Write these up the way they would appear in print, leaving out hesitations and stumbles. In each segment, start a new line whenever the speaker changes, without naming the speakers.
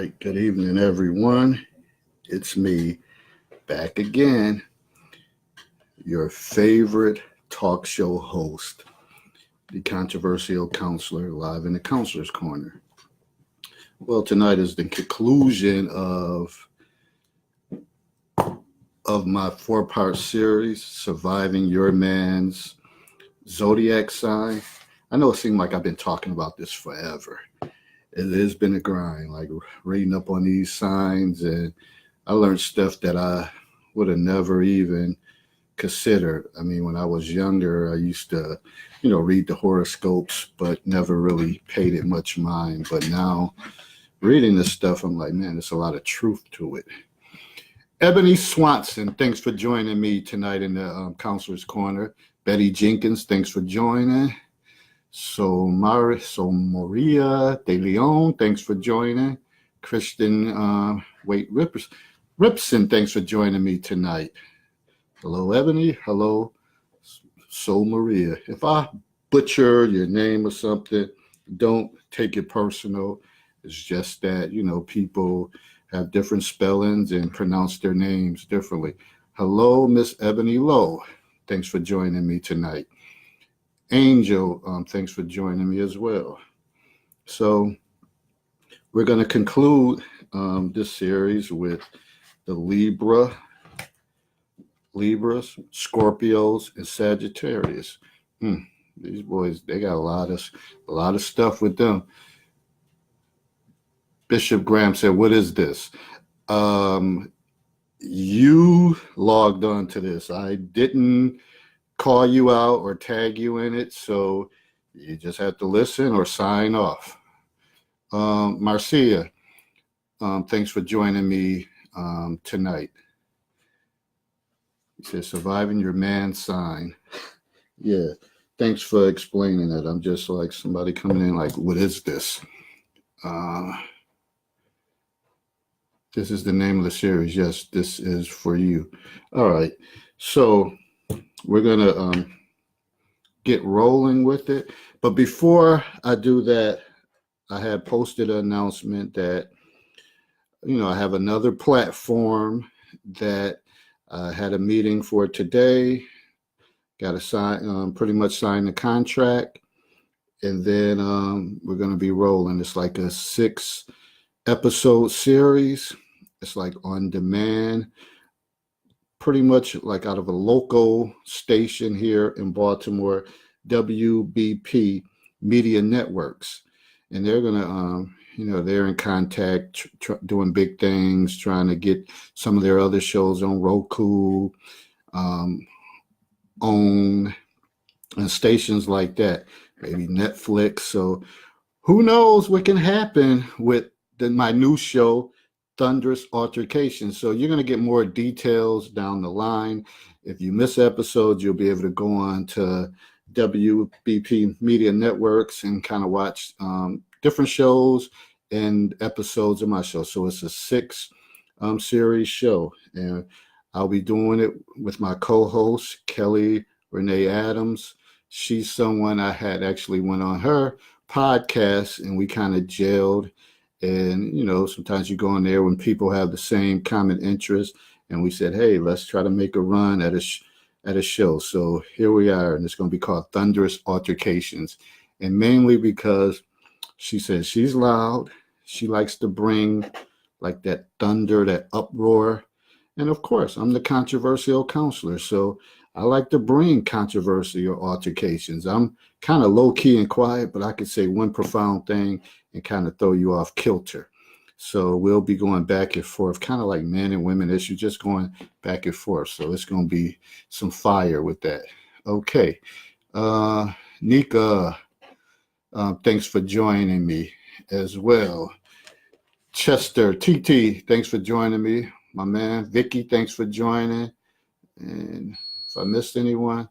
right, good evening, everyone. It's me back again, your favorite talk show host, the controversial counselor, live in the counselor's corner. Well, tonight is the conclusion of my four-part series, Surviving Your Man's Zodiac Sign. I know it seemed like I've been talking about this forever. It has been a grind, like reading up on these signs, and I learned stuff that I would have never even considered. I mean, when I was younger, I used to, read the horoscopes, but never really paid it much mind. But now, reading this stuff, I'm like, man, there's a lot of truth to it. Ebony Swanson, thanks for joining me tonight in the Counselor's Corner. Betty Jenkins, thanks for joining. Maria De Leon, thanks for joining. Kristen Ripson, thanks for joining me tonight. Hello, Ebony. Hello, Maria. If I butcher your name or something, don't take it personal. It's just that, people have different spellings and pronounce their names differently. Hello, Miss Ebony Lowe. Thanks for joining me tonight. Angel, thanks for joining me as well. So we're going to conclude this series with the Libras, Scorpios, and Sagittarius. These boys, they got a lot of stuff with them. Bishop Graham said, "What is this?" You logged on to this. I didn't call you out or tag you in it, so you just have to listen or sign off. Marcia, thanks for joining me tonight. He says, surviving your man sign. Yeah, thanks for explaining that. I'm just like somebody coming in like, what is this? This is the name of the series. Yes, this is for you. All right, so we're going to get rolling with it. But before I do that, I had posted an announcement that, I have another platform that I had a meeting for today. Got to sign, pretty much sign the contract. And then we're going to be rolling. It's like a 6-episode series. It's like on demand. Pretty much like out of a local station here in Baltimore, WBP Media Networks. And they're going to, they're in contact, doing big things, trying to get some of their other shows on Roku, on and stations like that, maybe Netflix. So who knows what can happen with my new show, Thunderous Altercations. So you're going to get more details down the line. If you miss episodes, you'll be able to go on to WBP Media Networks and kind of watch different shows and episodes of my show. So it's a 6-series show. And I'll be doing it with my co-host, Kelly Renee Adams. She's someone I had actually went on her podcast and we kind of gelled. And, sometimes you go in there when people have the same common interest. And we said, hey, let's try to make a run at a show. So here we are. And it's going to be called Thunderous Altercations. And mainly because she says she's loud. She likes to bring like that thunder, that uproar. And of course, I'm the controversial counselor. So I like to bring controversy or altercations. I'm kind of low key and quiet, but I could say one profound thing and kind of throw you off kilter. So we'll be going back and forth, kind of like men and women issues, just going back and forth. So it's going to be some fire with that. Okay. Nika, thanks for joining me as well. Chester, TT, thanks for joining me. My man, Vicky, thanks for joining. And if I missed anyone,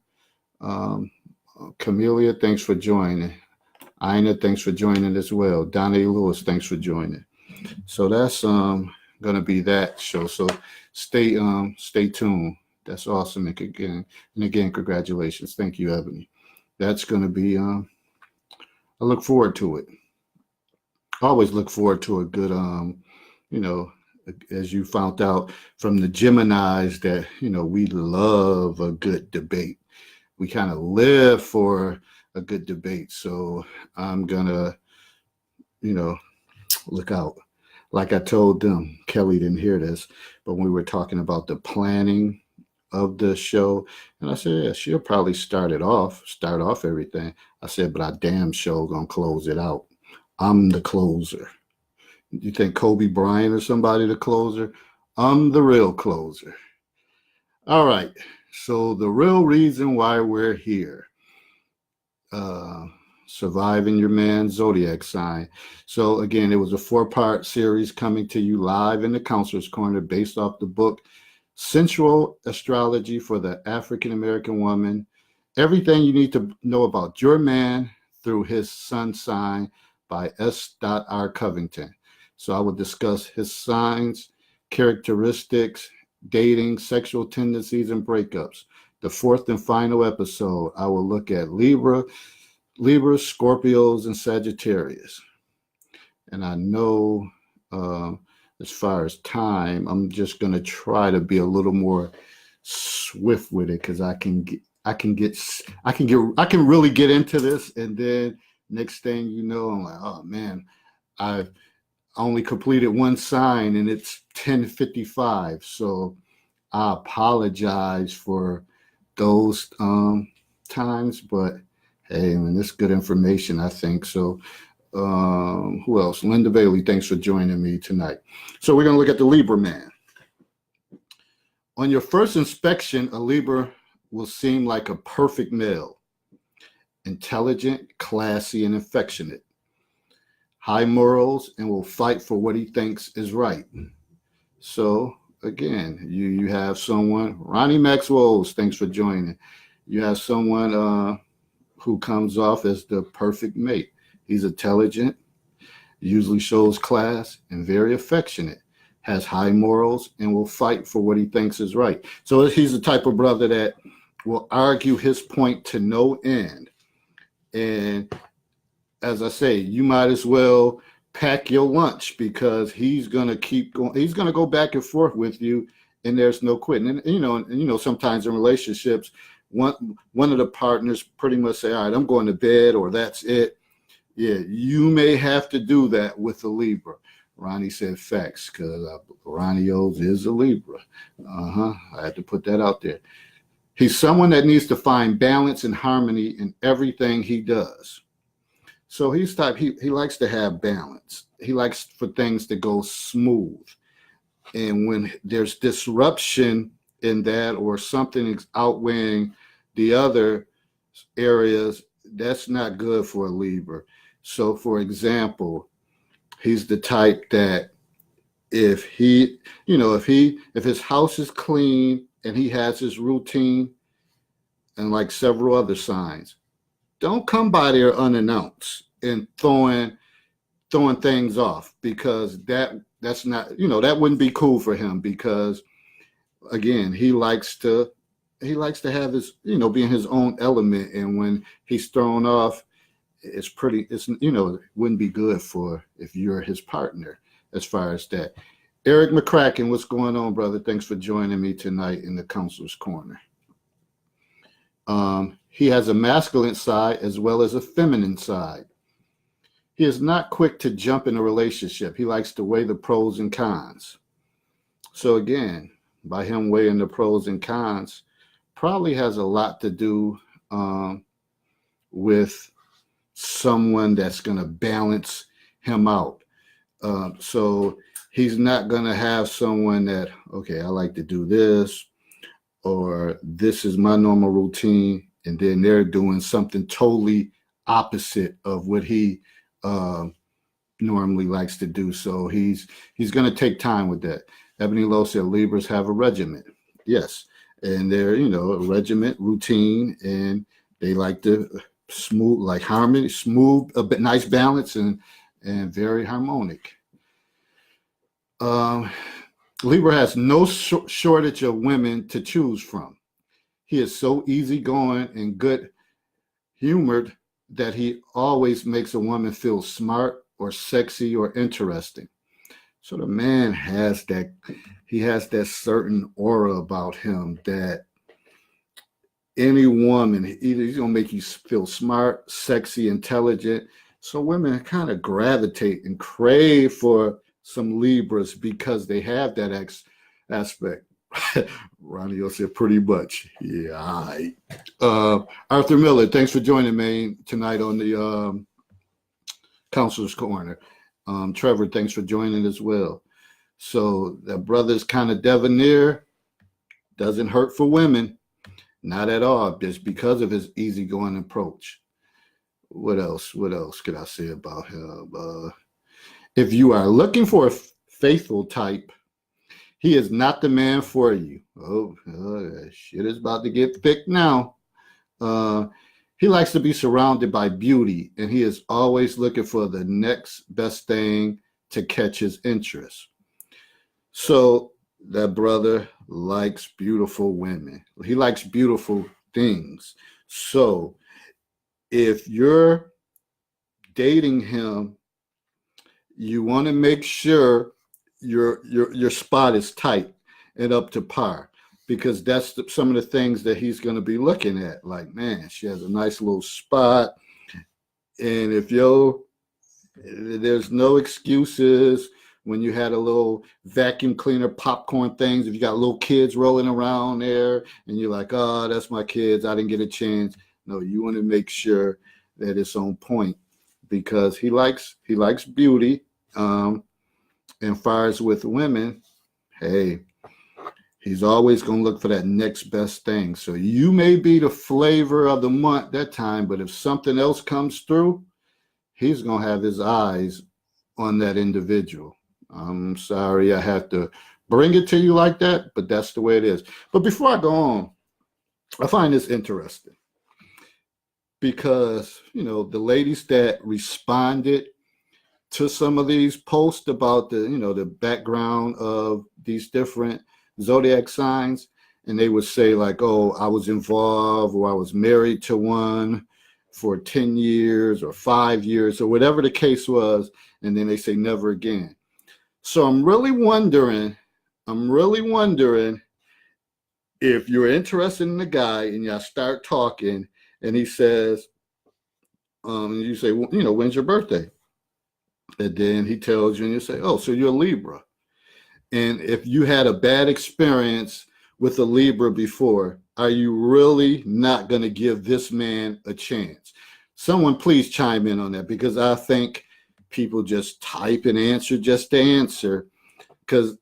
Camellia, thanks for joining. Ina, thanks for joining as well. Donnie Lewis, thanks for joining. So that's going to be that show. So stay tuned. That's awesome. And again, congratulations. Thank you, Ebony. That's going to be. I look forward to it. I always look forward to a good you know, as you found out from the Geminis that, we love a good debate. We kind of live for a good debate. So I'm going to, you know, look out. Like I told them, Kelly didn't hear this, but we were talking about the planning of the show, and I said, yeah, she'll probably start off everything. I said, but I damn sure gonna close it out. I'm the closer. You think Kobe Bryant or somebody the closer? I'm the real closer. All right. So the real reason why we're here. Uh, Surviving Your Man Zodiac Sign. So again, it was a 4-part series coming to you live in the Counselor's Corner based off the book Sensual Astrology for the African American Woman. Everything you need to know about your man through his sun sign by S.R. Covington. So I will discuss his signs, characteristics, dating, sexual tendencies, and breakups. The 4th and final episode, I will look at Libra, Scorpios, and Sagittarius. And I know as far as time, I'm just going to try to be a little more swift with it because I can really get into this, and then next thing you know, I'm like, oh man, I've only completed one sign and it's 10:55. So I apologize for those times, but hey, man, this is good information, I think. So who else? Linda Bailey, thanks for joining me tonight. So we're going to look at the Libra man. On your first inspection, a Libra will seem like a perfect male. Intelligent, classy, and affectionate. High morals, and will fight for what he thinks is right. So again, you have someone, Ronnie Maxwell's, thanks for joining. You have someone who comes off as the perfect mate. He's intelligent, usually shows class, and very affectionate, has high morals, and will fight for what he thinks is right. So he's the type of brother that will argue his point to no end. And as I say, you might as well pack your lunch because he's going to keep going. He's going to go back and forth with you, and there's no quitting. And sometimes in relationships, one of the partners pretty much say, all right, I'm going to bed, or that's it. Yeah, you may have to do that with a Libra. Ronnie said facts because Ronnie O's is a Libra. I had to put that out there. He's someone that needs to find balance and harmony in everything he does. So he's type, he likes to have balance. He likes for things to go smooth. And when there's disruption in that, or something is outweighing the other areas, that's not good for a Libra. So for example, he's the type that if his house is clean and he has his routine, and like several other signs, don't come by there unannounced and throwing things off, because that's not, that wouldn't be cool for him, because again, he likes to have his, be in his own element, and when he's thrown off, it wouldn't be good for if you're his partner as far as that. Eric McCracken, what's going on, brother? Thanks for joining me tonight in the Counselor's Corner. He has a masculine side as well as a feminine side. He is not quick to jump in a relationship. He likes to weigh the pros and cons. So again, by him weighing the pros and cons, probably has a lot to do with someone that's going to balance him out. So he's not going to have someone that, okay, I like to do this, or this is my normal routine, and then they're doing something totally opposite of what he normally likes to do. So he's going to take time with that. Ebony Lowe said Libras have a regiment. Yes. And they're, a regiment, routine, and they like to smooth, like harmony, smooth, a bit nice balance, and very harmonic. Libra has no shortage of women to choose from. He is so easygoing and good-humored that he always makes a woman feel smart or sexy or interesting. So the man has that, he has that certain aura about him that any woman, either he's gonna make you feel smart, sexy, intelligent. So women kind of gravitate and crave for some Libras because they have that aspect. Ronnie said pretty much. Yeah, all right. Arthur Miller, thanks for joining me tonight on the Counselor's Corner. Trevor, thanks for joining as well. So that brother's kind of debonair, doesn't hurt for women. Not at all, just because of his easygoing approach. What else? What else could I say about him? If you are looking for a faithful type, he is not the man for you. Oh, shit is about to get thick now. He likes to be surrounded by beauty, and he is always looking for the next best thing to catch his interest. So that brother likes beautiful women. He likes beautiful things. So if you're dating him, you want to make sure your spot is tight and up to par, because that's some of the things that he's going to be looking at. Like, man, she has a nice little spot, and if there's no excuses. When you had a little vacuum cleaner popcorn things, if you got little kids rolling around there and you're like, oh, that's my kids, I didn't get a chance. No, you want to make sure that it's on point, because he likes beauty. And far as with women, hey, he's always going to look for that next best thing. So you may be the flavor of the month that time, but if something else comes through, he's going to have his eyes on that individual. I'm sorry I have to bring it to you like that, but that's the way it is. But before I go on, I find this interesting because, the ladies that responded to some of these posts about the background of these different zodiac signs, and they would say like, oh, I was involved, or I was married to one for 10 years or 5 years or whatever the case was, and then they say never again. So I'm really wondering if you're interested in the guy and y'all start talking and he says, you say, well, when's your birthday? And then he tells you and you say, oh, so you're a Libra. And if you had a bad experience with a Libra before, are you really not going to give this man a chance? Someone please chime in on that, because I think people just type an answer just to answer, and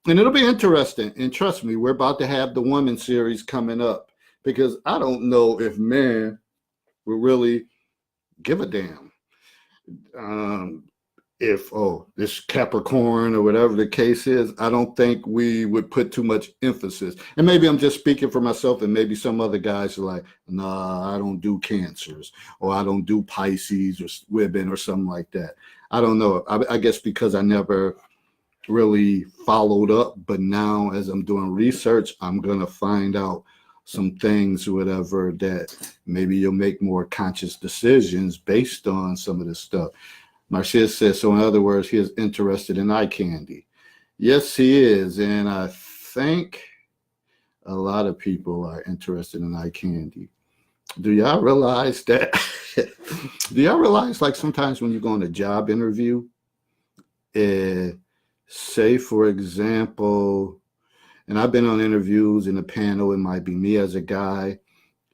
it'll be interesting. And trust me, we're about to have the woman series coming up, because I don't know if men will really give a damn if this Capricorn or whatever the case is. I don't think we would put too much emphasis. And maybe I'm just speaking for myself, and maybe some other guys are like, nah, I don't do Cancers, or I don't do Pisces or women or something like that. I don't know. I guess because I never really followed up, but now as I'm doing research, I'm going to find out some things or whatever that maybe you'll make more conscious decisions based on some of this stuff. Marcia says, so in other words, he is interested in eye candy. Yes, he is. And I think a lot of people are interested in eye candy. Do y'all realize that? Do y'all realize, like, sometimes when you go on a job interview, say, for example, and I've been on interviews in a panel, it might be me as a guy,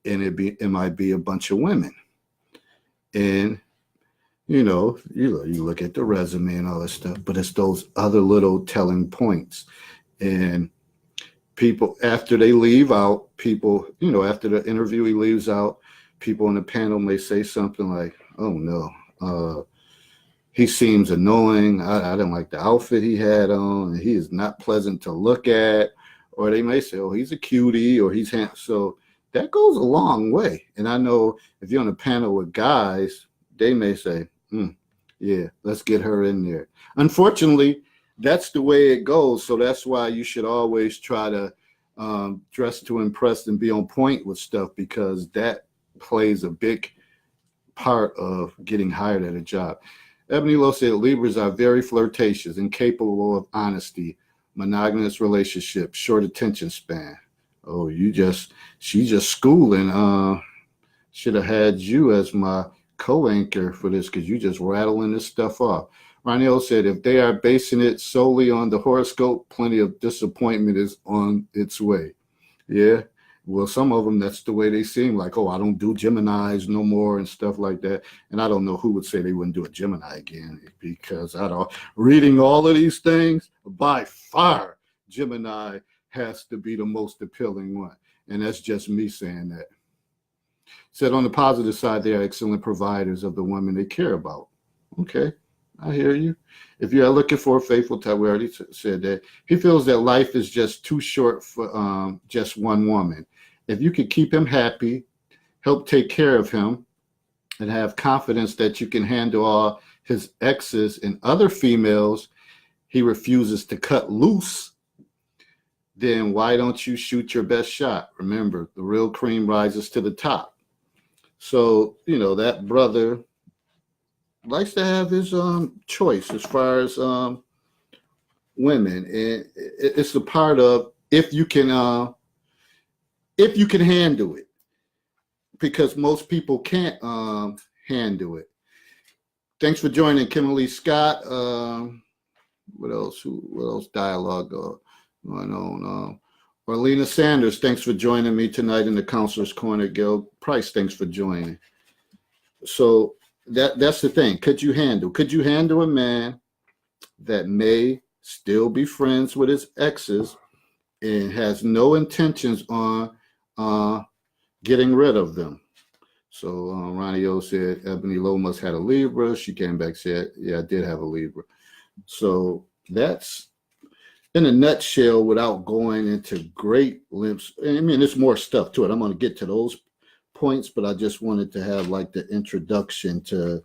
and it might be a bunch of women. And, you look at the resume and all that stuff, but it's those other little telling points. And people, after they leave out, after the interviewee leaves out, people on the panel may say something like, oh, no, he seems annoying. I didn't like the outfit he had on. He is not pleasant to look at. Or they may say, oh, he's a cutie, or he's handsome. So that goes a long way. And I know if you're on a panel with guys, they may say, yeah, let's get her in there. Unfortunately, that's the way it goes. So that's why you should always try to dress to impress and be on point with stuff, because that plays a big part of getting hired at a job. Ebony Low said Libras are very flirtatious, incapable of honesty, monogamous relationships, short attention span. Oh, she just schooling. Should have had you as my co-anchor for this because you just rattling this stuff off. Ronnie said, if they are basing it solely on the horoscope, plenty of disappointment is on its way. Yeah. Well, some of them, that's the way they seem, like, oh, I don't do Geminis no more and stuff like that. And I don't know who would say they wouldn't do a Gemini again, because reading all of these things, by far, Gemini has to be the most appealing one. And that's just me saying that. Said on the positive side, they are excellent providers of the women they care about. Okay, I hear you. If you are looking for a faithful type, we already said that. He feels that life is just too short for just one woman. If you could keep him happy, help take care of him, and have confidence that you can handle all his exes and other females he refuses to cut loose, then why don't you shoot your best shot? Remember, the real cream rises to the top. So, that brother likes to have his choice as far as women. And it's a part of if you can handle it, because most people can't handle it. Thanks for joining, Kimberly Scott. What else? What else? Dialogue going on. Orlena Sanders, thanks for joining me tonight in the Counselor's Corner. Gil Price, thanks for joining. So that's the thing. Could you handle a man that may still be friends with his exes and has no intentions on getting rid of them? So Ronnie O said Ebony Lomas had a Libra. She came back, said, yeah, I did have a Libra. So that's in a nutshell, without going into great lengths. I mean, there's more stuff to it. I'm going to get to those points, but I just wanted to have like the introduction to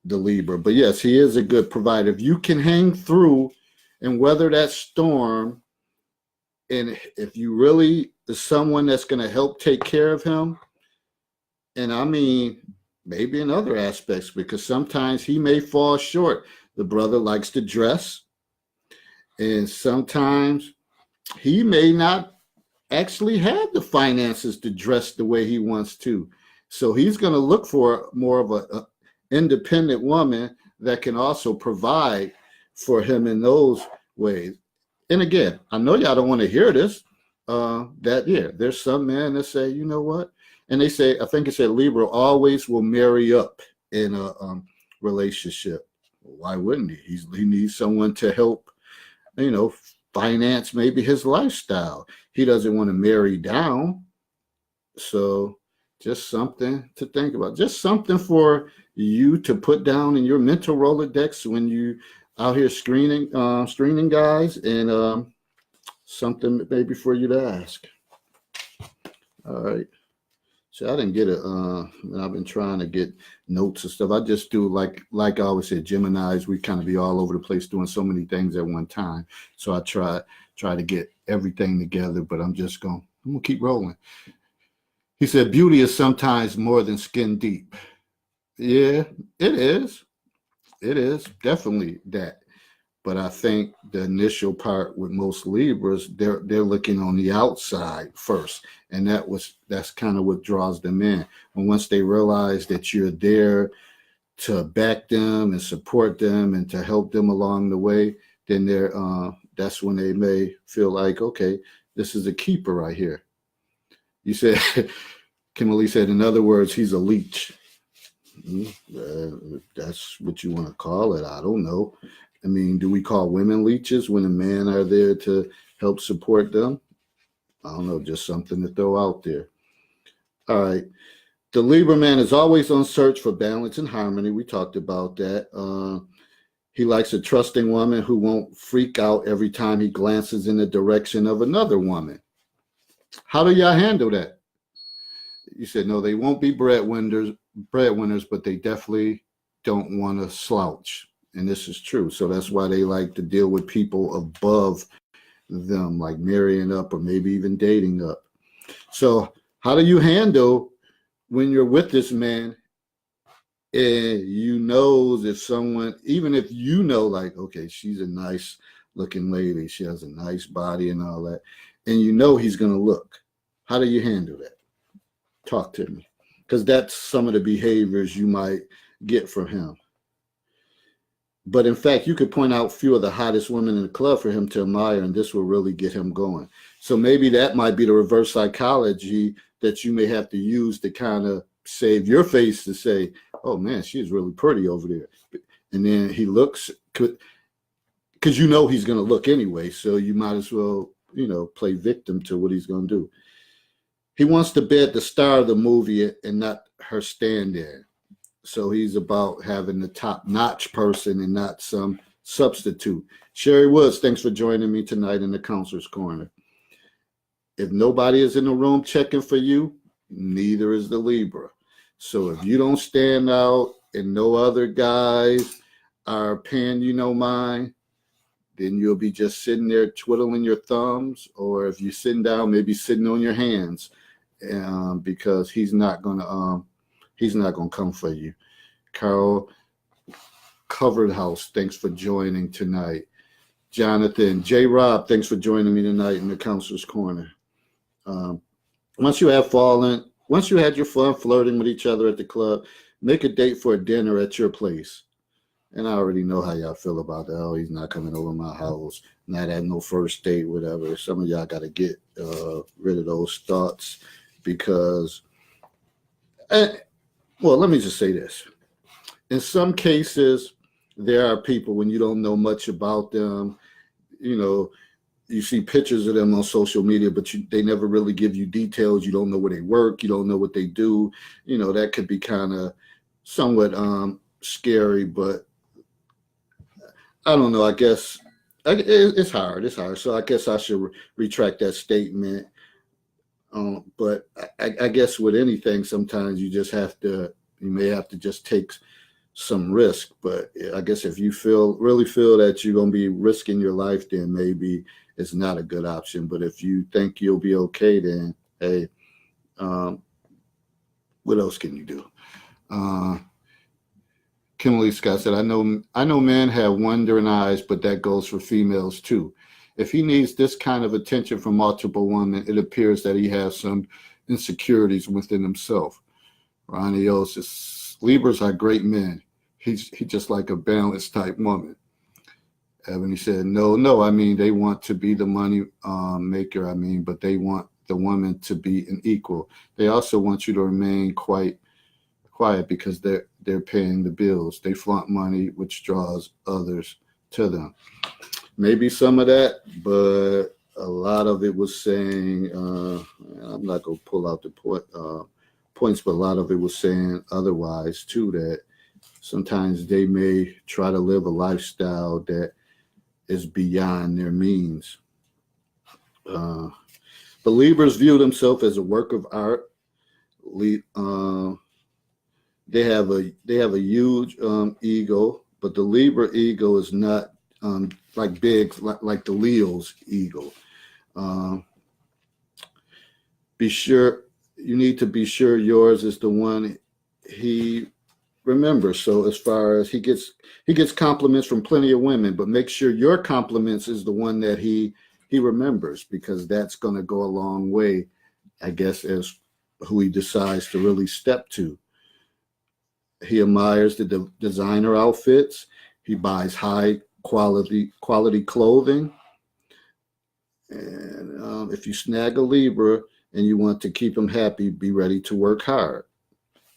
the Libra. But yes, he is a good provider. If you can hang through and weather that storm, and if you really is someone that's going to help take care of him, and I mean, maybe in other aspects, because sometimes he may fall short. The brother likes to dress, and sometimes he may not actually have the finances to dress the way he wants to. So he's going to look for more of a independent woman that can also provide for him in those ways. And again, I know y'all don't want to hear this, there's some men that say, you know what? And they say, I think it said Libra always will marry up in a relationship. Why wouldn't he? He needs someone to help, finance maybe his lifestyle. He doesn't want to marry down. So just something to think about. Just something for you to put down in your mental Rolodex when you out here screening guys, and something maybe for you to ask. All right. So I didn't get it. I've been trying to get notes and stuff. I just do like I always said, Geminis, we kind of be all over the place doing so many things at one time. So I try to get everything together, but I'm gonna keep rolling. He said, beauty is sometimes more than skin deep. Yeah, it is. It is definitely that. But I think the initial part with most Libras, they're looking on the outside first. And that's kind of what draws them in. And once they realize that you're there to back them and support them and to help them along the way, then that's when they may feel like, okay, this is a keeper right here. You said, Kimberly said, in other words, he's a leech. That's what you want to call it. I don't know. I mean, do we call women leeches when the men are there to help support them? I don't know, just something to throw out there. All right. The Libra man is always on search for balance and harmony. We talked about that. He likes a trusting woman who won't freak out every time he glances in the direction of another woman. How do y'all handle that? You said, no, they won't be breadwinners, but they definitely don't want to slouch. And this is true. So that's why they like to deal with people above them, like marrying up or maybe even dating up. So how do you handle when you're with this man And you knows if someone, even if you know, like, okay, she's a nice looking lady, she has a nice body and all that, and you know he's gonna look. How do you handle that? Talk to me, because that's some of the behaviors you might get from him. But in fact, you could point out a few of the hottest women in the club for him to admire, and this will really get him going. So maybe that might be the reverse psychology that you may have to use to kind of save your face to say, oh man, she's really pretty over there. And then he looks, because you know he's going to look anyway. So you might as well, play victim to what he's going to do. He wants to bet the star of the movie and not her stand in. So he's about having the top-notch person and not some substitute. Sherry Woods, thanks for joining me tonight in the Counselor's Corner. If nobody is in the room checking for you, neither is the Libra. So if you don't stand out and no other guys are paying you no mind, then you'll be just sitting there twiddling your thumbs, or if you're sitting down, maybe sitting on your hands, because he's not gonna come for you. Carol Covered House, thanks for joining tonight. Jonathan, J. Rob, thanks for joining me tonight in the Counselor's Corner. Once you had your fun flirting with each other at the club, make a date for a dinner at your place. And I already know how y'all feel about that. Oh, he's not coming over my house. Not at no first date, whatever. Some of y'all got to get rid of those thoughts because, let me just say this. In some cases, there are people when you don't know much about them, you see pictures of them on social media, but they never really give you details. You don't know where they work. You don't know what they do. That could be kind of somewhat scary, but I don't know. I guess it's hard. It's hard. So I guess I should retract that statement. But I guess with anything, sometimes you may have to just take some risk. But I guess if you really feel that you're going to be risking your life, then maybe it's not a good option. But if you think you'll be okay, then hey, what else can you do? Kimberly Scott said, I know men have wandering eyes, but that goes for females too. If he needs this kind of attention from multiple women, it appears that he has some insecurities within himself. Ronnie O says, Libras are great men. He's just like a balanced type woman. Ebony said, no, I mean, they want to be the money maker, but they want the woman to be an equal. They also want you to remain quiet because they're paying the bills. They flaunt money, which draws others to them. Maybe some of that, but a lot of it was saying, I'm not going to pull out the points, but a lot of it was saying otherwise too, that sometimes they may try to live a lifestyle that is beyond their means. Believers view themselves as a work of art. They have a huge ego, but the Libra ego is not like big, like the Leo's ego. You need to be sure yours is the one he remembers. So as far as he gets compliments from plenty of women, but make sure your compliments is the one that he remembers, because that's going to go a long way, I guess, as who he decides to really step to. He admires the designer outfits. He buys high quality clothing. And if you snag a Libra and you want to keep him happy, be ready to work hard.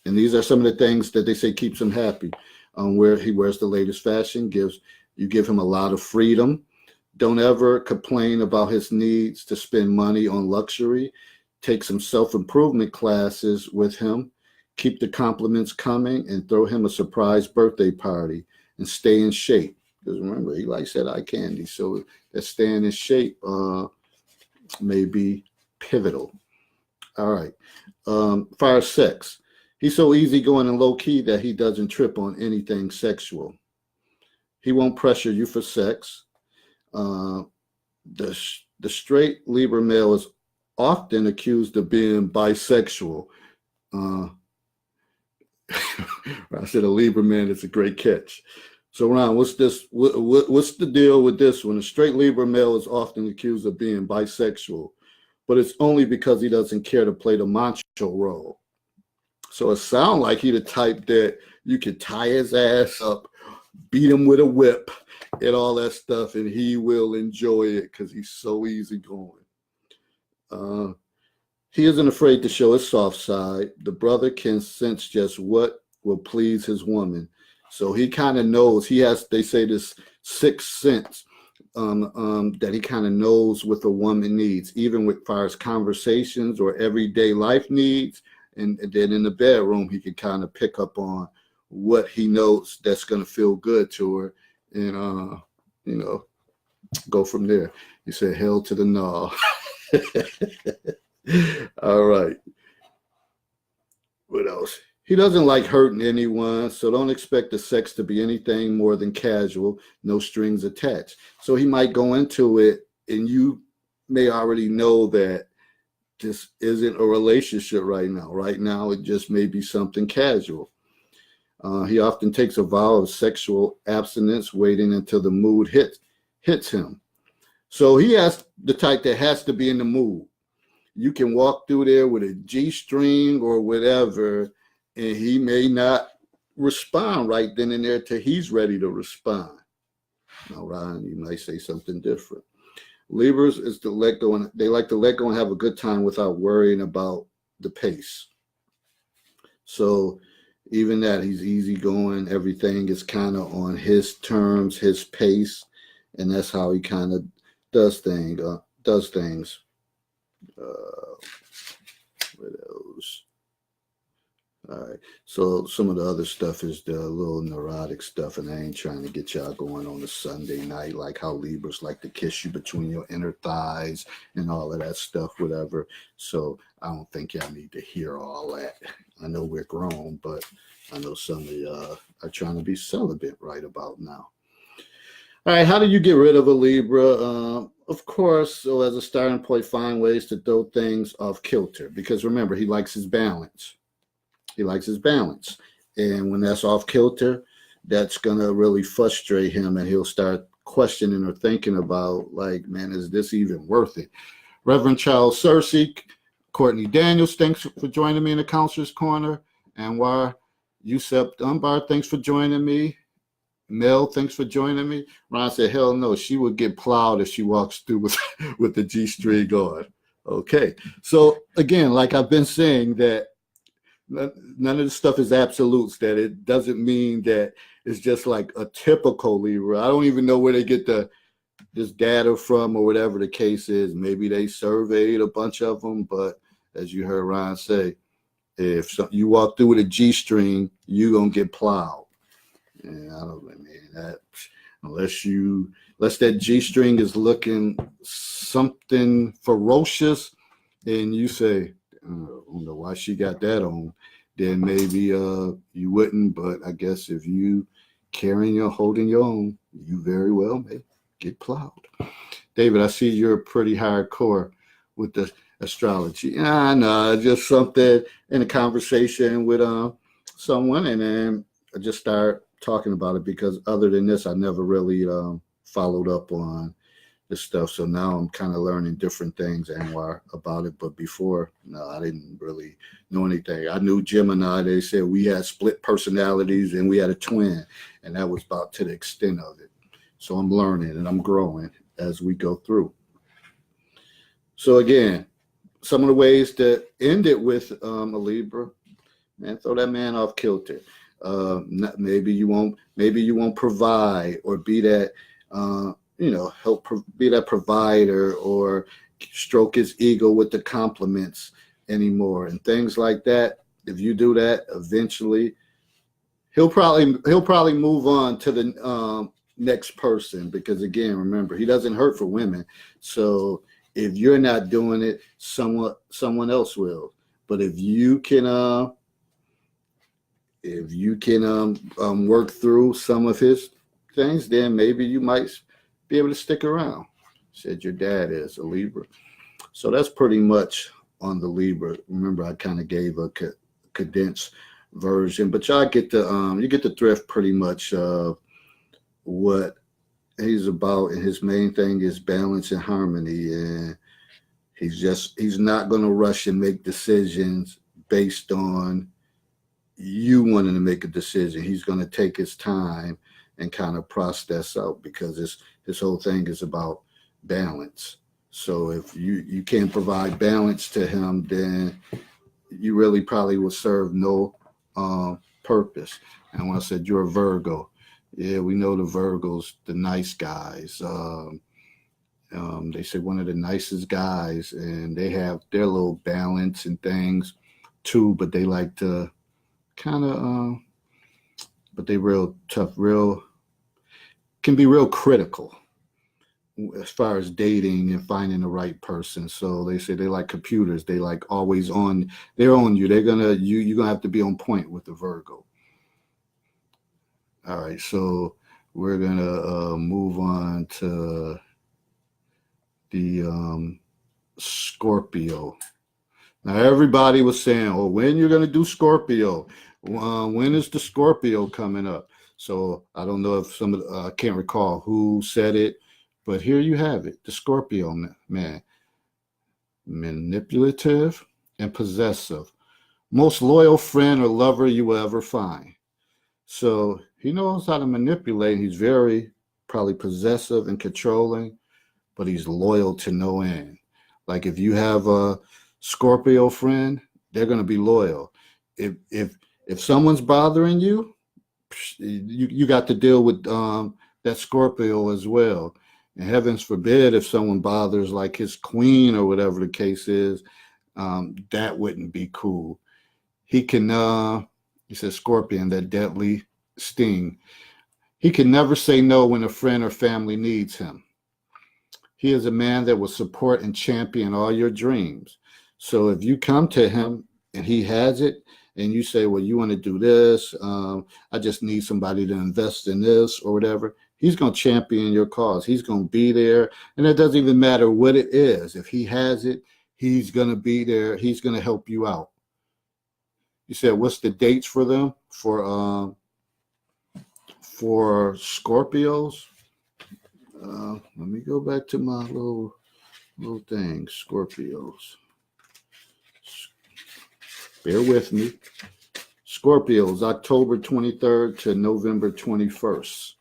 And these are some of the things that they say keeps him happy. Where he wears the latest fashion, you give him a lot of freedom. Don't ever complain about his needs to spend money on luxury. Take some self-improvement classes with him. Keep the compliments coming and throw him a surprise birthday party and stay in shape. Because remember, he likes that eye candy. So that staying in shape may be pivotal. All right. Fire sex. He's so easygoing and low-key that he doesn't trip on anything sexual. He won't pressure you for sex. The straight Libra male is often accused of being bisexual. I said a Libra man is a great catch. So Ron, what's this? What's the deal with this one? A straight Libra male is often accused of being bisexual, but it's only because he doesn't care to play the macho role. So it sounds like he the type that you could tie his ass up, beat him with a whip, and all that stuff, and he will enjoy it because he's so easygoing. He isn't afraid to show his soft side. The brother can sense just what will please his woman. So he kind of knows. He has, they say, this sixth sense that he kind of knows what the woman needs, even with far as conversations or everyday life needs. And then in the bedroom, he can kind of pick up on what he knows that's going to feel good to her, and go from there. He said, "Hell to the no." All right. What else? He doesn't like hurting anyone, so don't expect the sex to be anything more than casual, no strings attached. So he might go into it, and you may already know that this isn't a relationship right now. Right now, it just may be something casual. He often takes a vow of sexual abstinence, waiting until the mood hits him. So he has the type that has to be in the mood. You can walk through there with a G-string or whatever, and he may not respond right then and there till he's ready to respond. Now, Ryan, you might say something different. Libras is to let go, and they like to let go and have a good time without worrying about the pace. So even that, he's easygoing. Everything is kind of on his terms, his pace, and that's how he kind of does things. What else? All right. So some of the other stuff is the little neurotic stuff, and I ain't trying to get y'all going on a Sunday night, like how Libras like to kiss you between your inner thighs and all of that stuff, whatever. So I don't think y'all need to hear all that. I know we're grown, but I know some of y'all are trying to be celibate right about now. All right, how do you get rid of a Libra? Of course, so as a starting point, find ways to throw things off kilter, because remember, he likes his balance. He likes his balance. And when that's off kilter, that's going to really frustrate him, and he'll start questioning or thinking about, like, man, is this even worth it? Reverend Charles Searcy, Courtney Daniels, thanks for joining me in the Counselor's Corner. Anwar Yusef Dunbar, thanks for joining me. Mel, thanks for joining me. Ron said, hell no, she would get plowed if she walks through with the G-string on. Okay. So, again, like I've been saying, that none of the stuff is absolutes, that it doesn't mean that it's just like a typical Libra. I don't even know where they get this data from or whatever the case is. Maybe they surveyed a bunch of them, but as you heard Ron say, if you walk through with a G-string, you're going to get plowed. And I don't mean that unless that G-string is looking something ferocious, and you say, I don't know why she got that on, then maybe you wouldn't. But I guess if you carrying or holding your own, you very well may get plowed. David, I see you're pretty hardcore with the astrology. No, just something in a conversation with someone, and then I just start talking about it, because other than this, I never really followed up on this stuff. So now I'm kind of learning different things, Anwar, about it. But before, no, I didn't really know anything. I knew Gemini. They said we had split personalities and we had a twin, and that was about to the extent of it. So I'm learning and I'm growing as we go through. So again, some of the ways to end it with a Libra, man, throw that man off kilter. Maybe you won't provide or be that be that provider, or stroke his ego with the compliments anymore and things like that. If you do that, eventually he'll probably move on to the next person, because again, remember, he doesn't hurt for women. So if you're not doing it, someone else will. But if you can work through some of his things, then maybe you might be able to stick around. Said your dad is a Libra. So that's pretty much on the Libra. Remember, I kind of gave a condensed version, but y'all get the you get the thrift pretty much of what he's about, and his main thing is balance and harmony, and he's not going to rush and make decisions based on you wanting to make a decision. He's going to take his time and kind of process out, because his whole thing is about balance. So if you can't provide balance to him, then you really probably will serve no purpose. And when I said you're a Virgo, yeah, we know the Virgos, the nice guys. They say one of the nicest guys, and they have their little balance and things too, but they like to kind of, but they real tough, real can be real critical as far as dating and finding the right person. So they say they like computers. They like always on. They're on you. You're gonna have to be on point with the Virgo. All right, so we're gonna move on to the Scorpio. Now everybody was saying, "Oh, when you're gonna do Scorpio? When is the Scorpio coming up?" So I don't know if I can't recall who said it, but here you have it: the Scorpio man, manipulative and possessive, most loyal friend or lover you will ever find. So he knows how to manipulate. He's very probably possessive and controlling, but he's loyal to no end. Like if you have a Scorpio friend, they're going to be loyal. If someone's bothering you, you got to deal with that Scorpio as well. And heavens forbid if someone bothers like his queen or whatever the case is, that wouldn't be cool. He can, he says Scorpion, that deadly sting. He can never say no when a friend or family needs him. He is a man that will support and champion all your dreams. So if you come to him and he has it, and you say, well, you want to do this, I just need somebody to invest in this or whatever, he's going to champion your cause. He's going to be there. And it doesn't even matter what it is. If he has it, he's going to be there. He's going to help you out. You said, what's the dates for them? For Scorpios? Let me go back to my little thing. Scorpios. Bear with me. Scorpios, October 23rd to November 21st.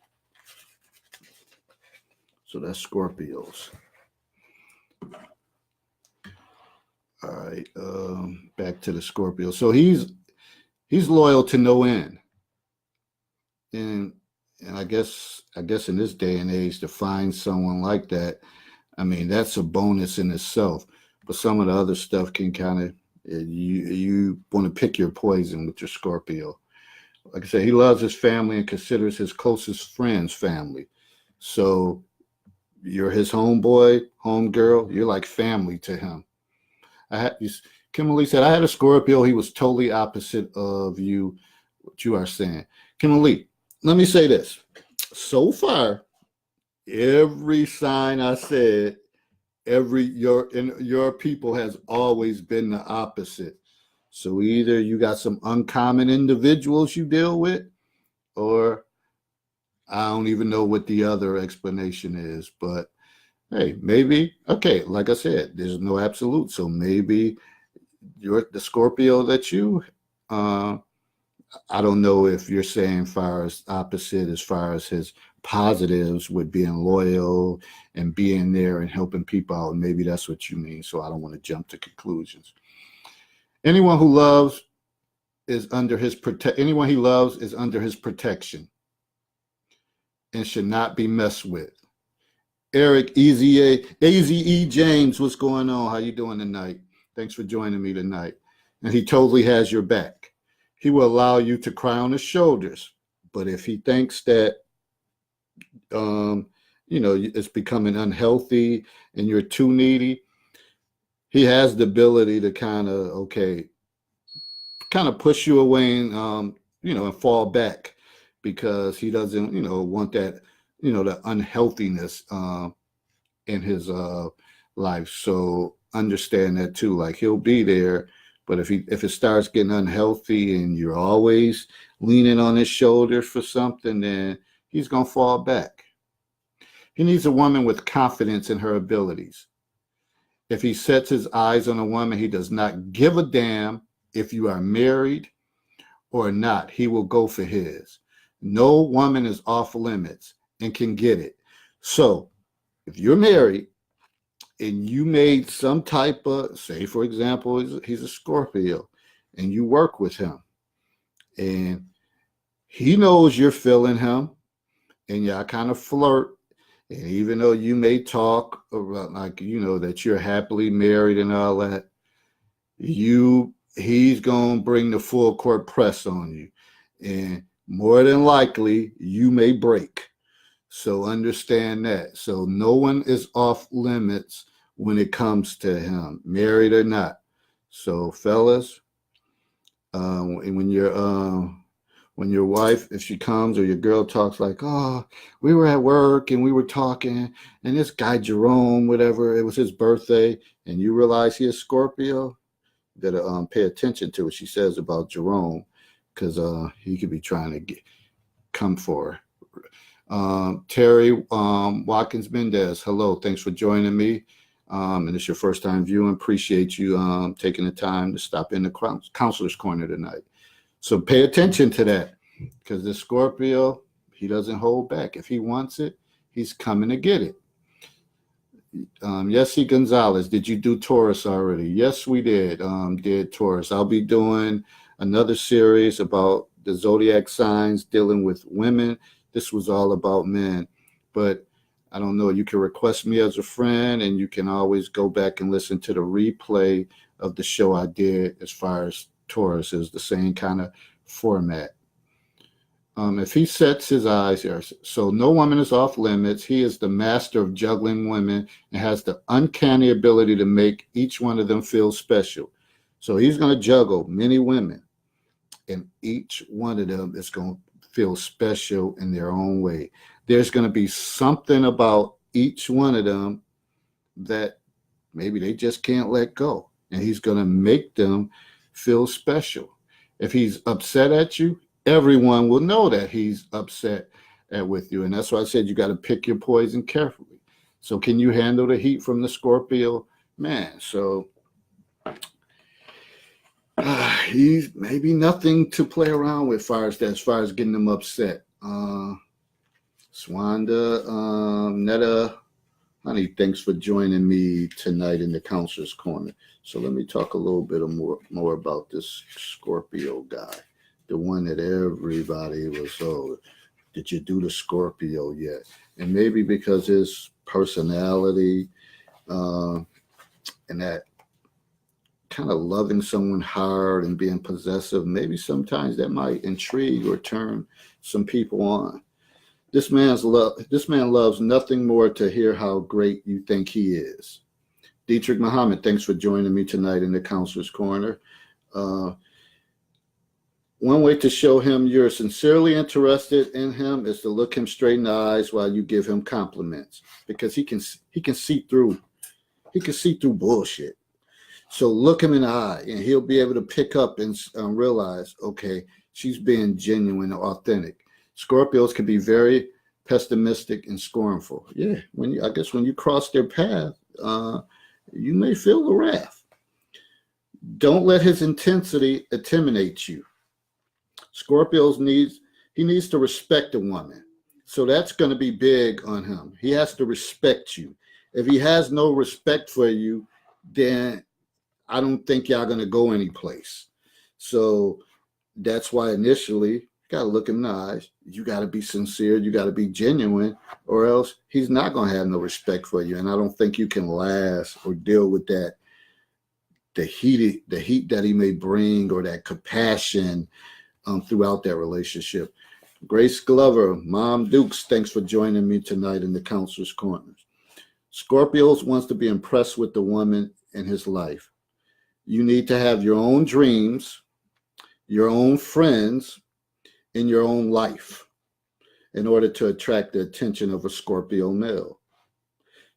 So that's Scorpios. All right, back to the Scorpio. So he's loyal to no end, and I guess in this day and age to find someone like that, I mean that's a bonus in itself. But some of the other stuff can kind of you want to pick your poison with your Scorpio. Like I said, he loves his family and considers his closest friends family. So you're his homeboy, homegirl. You're like family to him. Kimberly said, I had a Scorpio. He was totally opposite of what you are saying. Kimberly, let me say this. So far, every sign I said, your people has always been the opposite. So either you got some uncommon individuals you deal with, or I don't even know what the other explanation is. But hey, maybe, okay, like I said, there's no absolute. So maybe you're the Scorpio that you, I don't know if you're saying far as opposite as far as his positives with being loyal and being there and helping people out. Maybe that's what you mean. So I don't want to jump to conclusions. Anyone he loves is under his protection and should not be messed with. Eric, AZE James, what's going on? How you doing tonight? Thanks for joining me tonight. And he totally has your back. He will allow you to cry on his shoulders. But if he thinks that, it's becoming unhealthy and you're too needy, he has the ability to kind of push you away and, and fall back because he doesn't, want that, the unhealthiness in his life. So understand that too. Like he'll be there, But if it starts getting unhealthy and you're always leaning on his shoulders for something, then he's going to fall back. He needs a woman with confidence in her abilities. If he sets his eyes on a woman, he does not give a damn if you are married or not. He will go for his. No woman is off limits and can get it. So if you're married and you made some type of, say, for example, he's a Scorpio, and you work with him, and he knows you're feeling him, and y'all kind of flirt, and even though you may talk about, like, that you're happily married and all that, he's going to bring the full court press on you, and more than likely you may break. So understand that. So no one is off limits when it comes to him, married or not. So fellas, when your wife, if she comes or your girl talks like, oh, we were at work and we were talking, and this guy Jerome, whatever, it was his birthday, and you realize he is Scorpio, you gotta pay attention to what she says about Jerome, because he could be trying to come for her. Terry Watkins Mendez, hello, thanks for joining me. And it's your first time viewing. Appreciate you taking the time to stop in the Counselor's Corner tonight. So pay attention to that, because the Scorpio, he doesn't hold back. If he wants it, he's coming to get it. Yessie Gonzalez, did you do Taurus already? Yes, we did. Did Taurus. I'll be doing another series about the zodiac signs dealing with women. This was all about men, but I don't know. You can request me as a friend, and you can always go back and listen to the replay of the show I did as far as Taurus. Is the same kind of format. If he sets his eyes here, so no woman is off limits. He is the master of juggling women and has the uncanny ability to make each one of them feel special. So he's going to juggle many women, and each one of them is going to feel special in their own way. There's going to be something about each one of them that maybe they just can't let go, and he's going to make them feel special. If he's upset at you, everyone will know that he's upset with you, and that's why I said you got to pick your poison carefully. So can you handle the heat from the Scorpio man? So he's maybe nothing to play around with as far as getting them upset. Swanda, Netta, honey, thanks for joining me tonight in the Counselor's Corner. So let me talk a little bit more about this Scorpio guy, the one that everybody was, oh, did you do the Scorpio yet? And maybe because his personality and that kind of loving someone hard and being possessive, maybe sometimes that might intrigue or turn some people on. This man loves nothing more to hear how great you think he is. Dietrich Muhammad, thanks for joining me tonight in the Counselor's Corner. One way to show him you're sincerely interested in him is to look him straight in the eyes while you give him compliments, because he can see through bullshit. So look him in the eye, and he'll be able to pick up and realize, okay, she's being genuine or authentic. Scorpios can be very pessimistic and scornful. Yeah, when you cross their path, you may feel the wrath. Don't let his intensity intimidate you. Scorpios needs to respect a woman. So that's going to be big on him. He has to respect you. If he has no respect for you, then I don't think y'all going to go anyplace. So that's why initially you got to look him in the eyes. You got to be sincere. You got to be genuine, or else he's not going to have no respect for you. And I don't think you can last or deal with that, the heat that he may bring, or that compassion throughout that relationship. Grace Glover, Mom Dukes, thanks for joining me tonight in the Counselor's Corners. Scorpios wants to be impressed with the woman in his life. You need to have your own dreams, your own friends, and your own life in order to attract the attention of a Scorpio male.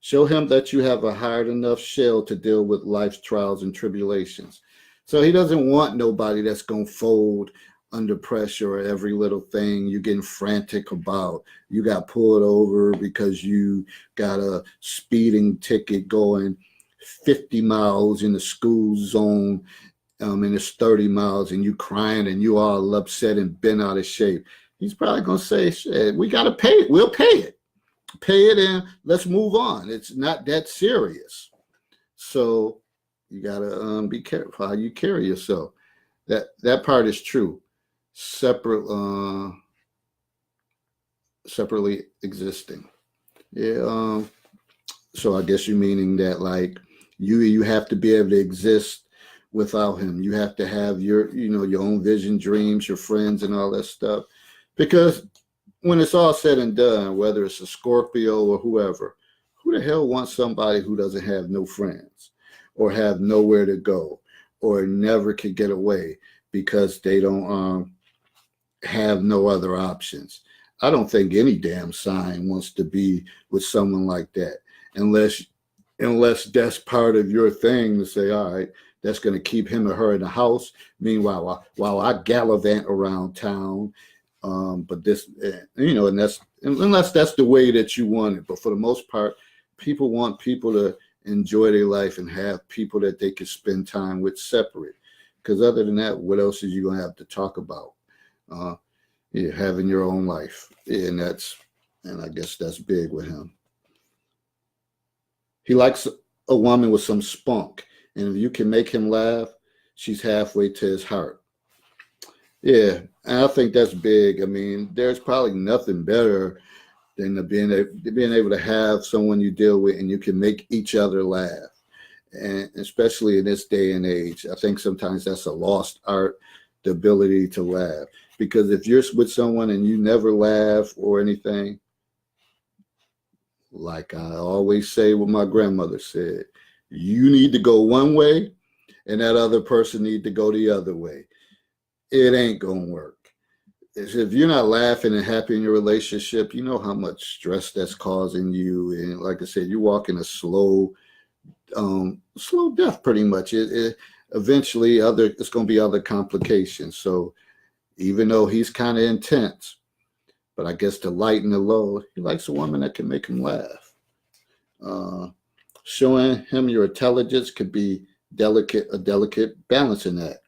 Show him that you have a hard enough shell to deal with life's trials and tribulations. So he doesn't want nobody that's going to fold under pressure or every little thing you're getting frantic about. You got pulled over because you got a speeding ticket going 50 miles in the school zone, and it's 30 miles, and you crying and you all upset and bent out of shape. He's probably going to say, shit, we got to pay it. We'll pay it. Pay it and let's move on. It's not that serious. So you got to be careful how you carry yourself. That part is true. Separately existing. Yeah. So I guess you're meaning that like you have to be able to exist without him. You have to have your own vision, dreams, your friends, and all that stuff. Because when it's all said and done, whether it's a Scorpio or whoever, who the hell wants somebody who doesn't have no friends or have nowhere to go or never can get away because they don't have no other options? I don't think any damn sign wants to be with someone like that unless that's part of your thing to say, all right, that's going to keep him or her in the house. Meanwhile, while I gallivant around town, but this, and that's unless that's the way that you want it. But for the most part, people want people to enjoy their life and have people that they can spend time with separate. Because other than that, what else is you going to have to talk about? Having your own life. And I guess that's big with him. He likes a woman with some spunk. And if you can make him laugh, she's halfway to his heart. Yeah, and I think that's big. I mean, there's probably nothing better than being able to have someone you deal with and you can make each other laugh. And especially in this day and age, I think sometimes that's a lost art, the ability to laugh. Because if you're with someone and you never laugh or anything, like I always say what my grandmother said, you need to go one way and that other person need to go the other way. It ain't going to work. If you're not laughing and happy in your relationship, you know how much stress that's causing you. And like I said, you walk in a slow death pretty much. Eventually it's going to be other complications. So even though he's kind of intense, but I guess the light and the low, he likes a woman that can make him laugh. Showing him your intelligence could be a delicate balancing act.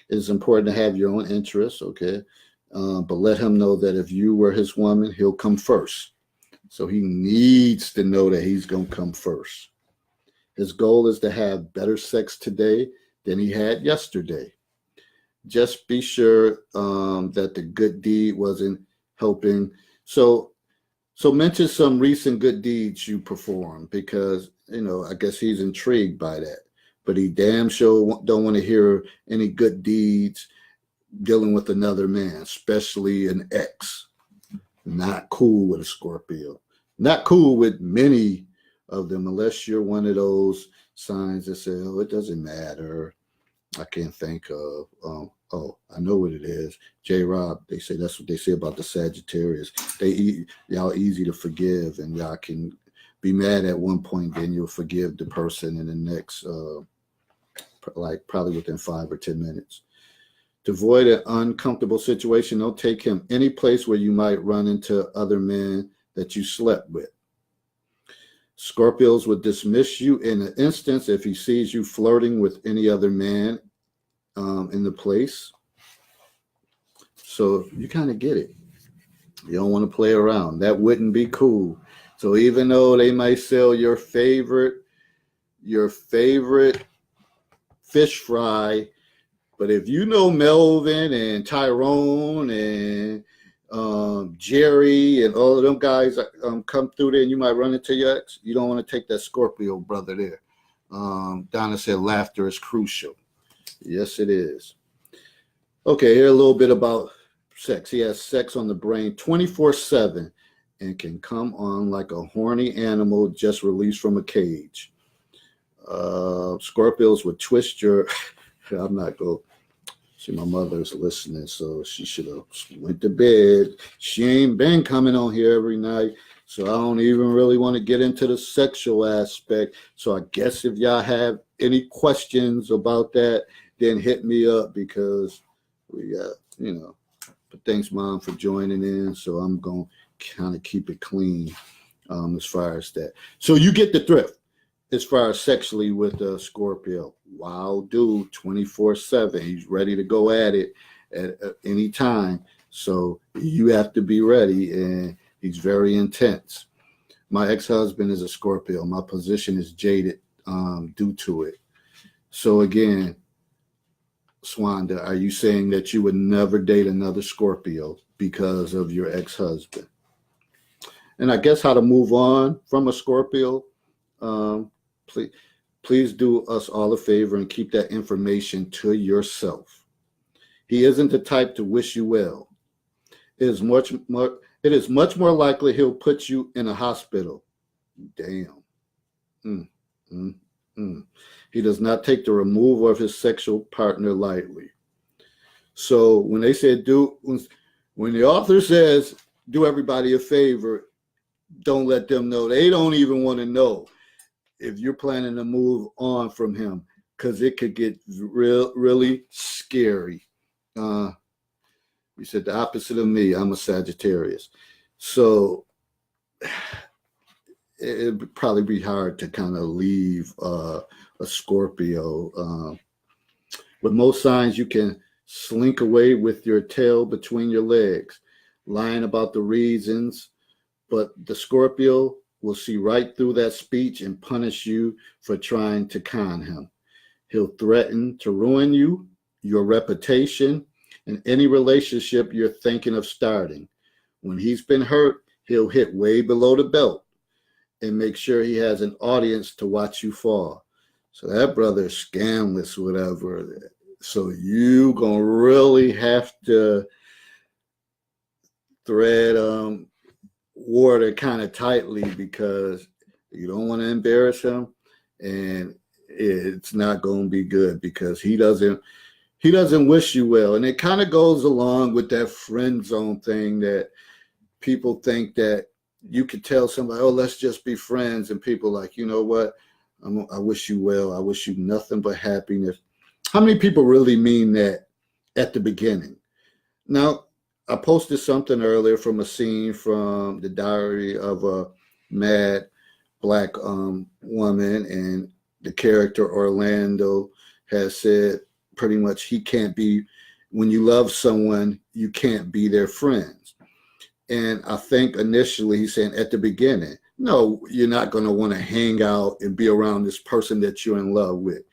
It's important to have your own interests, okay? But let him know that if you were his woman, he'll come first. So he needs to know that he's going to come first. His goal is to have better sex today than he had yesterday. Just be sure that the good deed wasn't helping. So mention some recent good deeds you performed because, I guess he's intrigued by that. But he damn sure don't want to hear any good deeds dealing with another man, especially an ex. Not cool with a Scorpio. Not cool with many of them, unless you're one of those signs that say, oh, it doesn't matter. I can't think of. I know what it is. J-Rob, they say that's what they say about the Sagittarius. Y'all easy to forgive, and y'all can be mad at one point, then you'll forgive the person in the next, like probably within 5 or 10 minutes. To avoid an uncomfortable situation, don't take him any place where you might run into other men that you slept with. Scorpios would dismiss you in an instance if he sees you flirting with any other man in the place. So you kind of get it. You don't want to play around. That wouldn't be cool. So even though they might sell your favorite fish fry, but if you know Melvin and Tyrone and Jerry and all of them guys come through there and you might run into your ex, you don't want to take that Scorpio brother there. Donna said laughter is crucial. Yes, it is. Okay, here a little bit about sex. He has sex on the brain 24/7 and can come on like a horny animal just released from a cage. Scorpios would twist your... I'm not going to... See, my mother's listening, so she should have went to bed. She ain't been coming on here every night, so I don't even really want to get into the sexual aspect. So I guess if y'all have any questions about that, then hit me up because we got, but thanks, Mom, for joining in. So I'm going to kind of keep it clean as far as that. So you get the thrift as far as sexually with Scorpio. Wild dude, 24/7. He's ready to go at it at any time. So you have to be ready, and he's very intense. My ex-husband is a Scorpio. My position is jaded due to it. So again, Swanda, are you saying that you would never date another Scorpio because of your ex-husband? And I guess how to move on from a Scorpio, please do us all a favor and keep that information to yourself. He isn't the type to wish you well. It is much more likely he'll put you in a hospital. Damn. Mm, mm, mm. He does not take the removal of his sexual partner lightly. So when they said when the author says do everybody a favor, don't let them know. They don't even want to know if you're planning to move on from him, because it could get really scary. You said the opposite of me. I'm a Sagittarius. So it'd probably be hard to kind of leave a Scorpio. With most signs, you can slink away with your tail between your legs, lying about the reasons, but the Scorpio will see right through that speech and punish you for trying to con him. He'll threaten to ruin you, your reputation, and any relationship you're thinking of starting. When he's been hurt, he'll hit way below the belt and make sure he has an audience to watch you fall. So that brother is scamless, whatever. So you gonna really have to thread water kind of tightly, because you don't want to embarrass him, and it's not going to be good because he doesn't wish you well. And it kind of goes along with that friend zone thing that people think that you could tell somebody, oh, let's just be friends, and people like, you know what, I wish you well, I wish you nothing but happiness. How many people really mean that at the beginning? Now, I posted something earlier from a scene from the Diary of a Mad Black Woman, and the character Orlando has said pretty much he can't be, when you love someone, you can't be their friends. And I think initially he's saying at the beginning, no, you're not going to want to hang out and be around this person that you're in love with.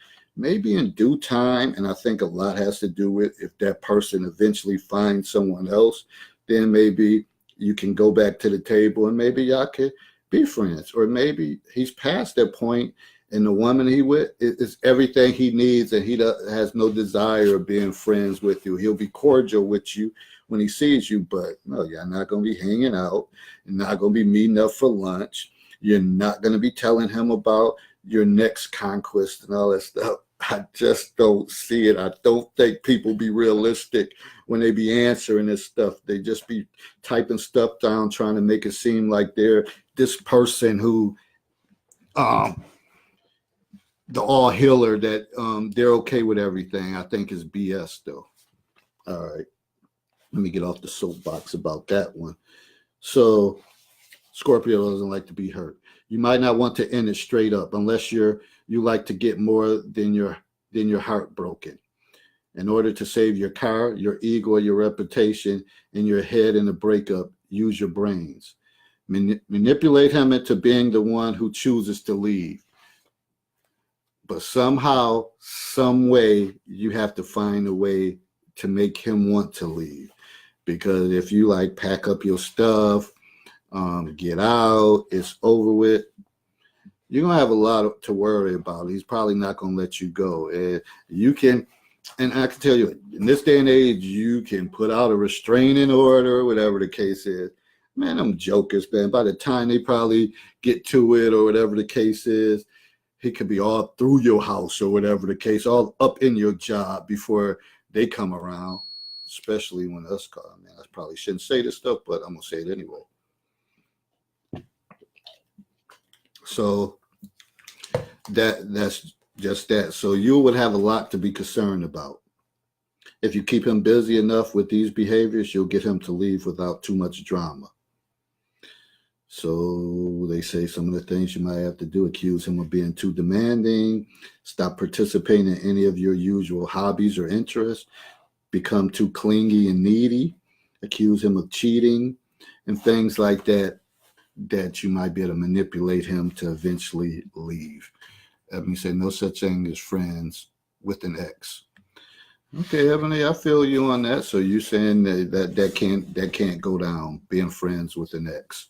Maybe in due time, and I think a lot has to do with if that person eventually finds someone else, then maybe you can go back to the table and maybe y'all could be friends. Or maybe he's past that point and the woman he with is everything he needs, and he has no desire of being friends with you. He'll be cordial with you when he sees you, but no, you're not going to be hanging out. You're not going to be meeting up for lunch. You're not going to be telling him about your next conquest and all that stuff. I just don't see it. I don't think people be realistic when they be answering this stuff. They just be typing stuff down, trying to make it seem like they're this person who, the all healer, that they're okay with everything. I think is BS though. All right, let me get off the soapbox about that one. So Scorpio doesn't like to be hurt. You might not want to end it straight up unless you like to get more than your heart broken. In order to save your car, your ego, your reputation, and your head in a breakup, use your brains. Manipulate him into being the one who chooses to leave. But somehow, some way, you have to find a way to make him want to leave. Because if you like pack up your stuff, get out, it's over with, you're going to have a lot to worry about. He's probably not going to let you go. And I can tell you, in this day and age, you can put out a restraining order, whatever the case is. Man, them jokers, man, by the time they probably get to it or whatever the case is, he could be all through your house or whatever the case, all up in your job before they come around, especially when us call. Man, I probably shouldn't say this stuff, but I'm going to say it anyway. So that's Just that. So you would have a lot to be concerned about. If you keep him busy enough with these behaviors, you'll get him to leave without too much drama. So they say some of the things you might have to do: accuse him of being too demanding, stop participating in any of your usual hobbies or interests, become too clingy and needy, accuse him of cheating, and things like that, that you might be able to manipulate him to eventually leave. Let me say no such thing as friends with an ex. Okay, Ebony, I feel you on that. So you saying that can't go down, being friends with an ex.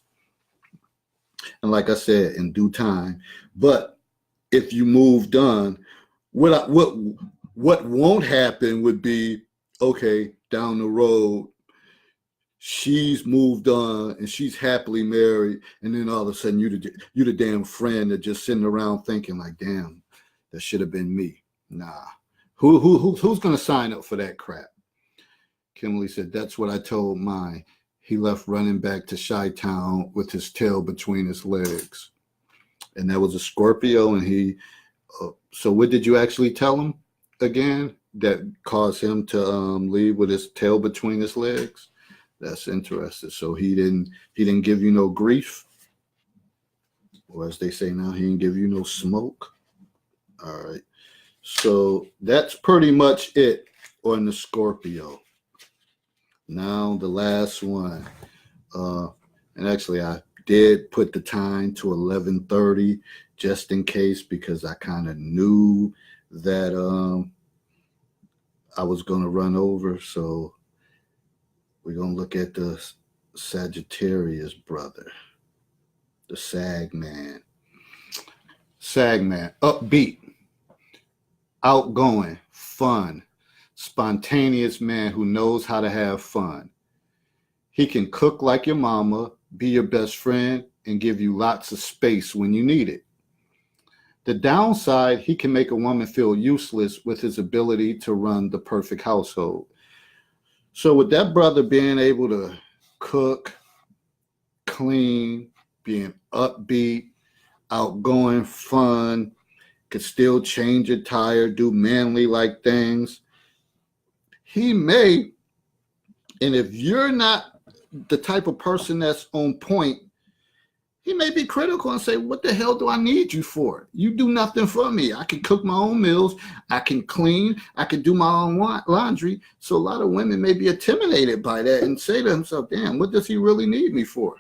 And like I said, in due time. But if you moved on, what won't happen would be, okay, down the road, she's moved on and she's happily married, and then all of a sudden you the damn friend that just sitting around thinking like, damn, that should have been me. Nah. Who's gonna sign up for that crap? Kimberly said, that's what I told mine. He left running back to Chi-Town with his tail between his legs. And that was a Scorpio. And he, so what did you actually tell him again that caused him to leave with his tail between his legs? That's interesting. So he didn't give you no grief. Or as they say now, he didn't give you no smoke. All right. So that's pretty much it on the Scorpio. Now the last one, and actually I did put the time to 11:30 just in case, because I kind of knew that I was going to run over. So we're going to look at the Sagittarius brother, the Sag man. Sag man, upbeat, outgoing, fun, spontaneous man who knows how to have fun. He can cook like your mama, be your best friend, and give you lots of space when you need it. The downside, he can make a woman feel useless with his ability to run the perfect household. So with that brother being able to cook, clean, being upbeat, outgoing, fun, could still change a tire, do manly like things, he may, and if you're not the type of person that's on point, he may be critical and say, what the hell do I need you for? You do nothing for me. I can cook my own meals. I can clean. I can do my own laundry. So a lot of women may be intimidated by that and say to themselves, damn, what does he really need me for?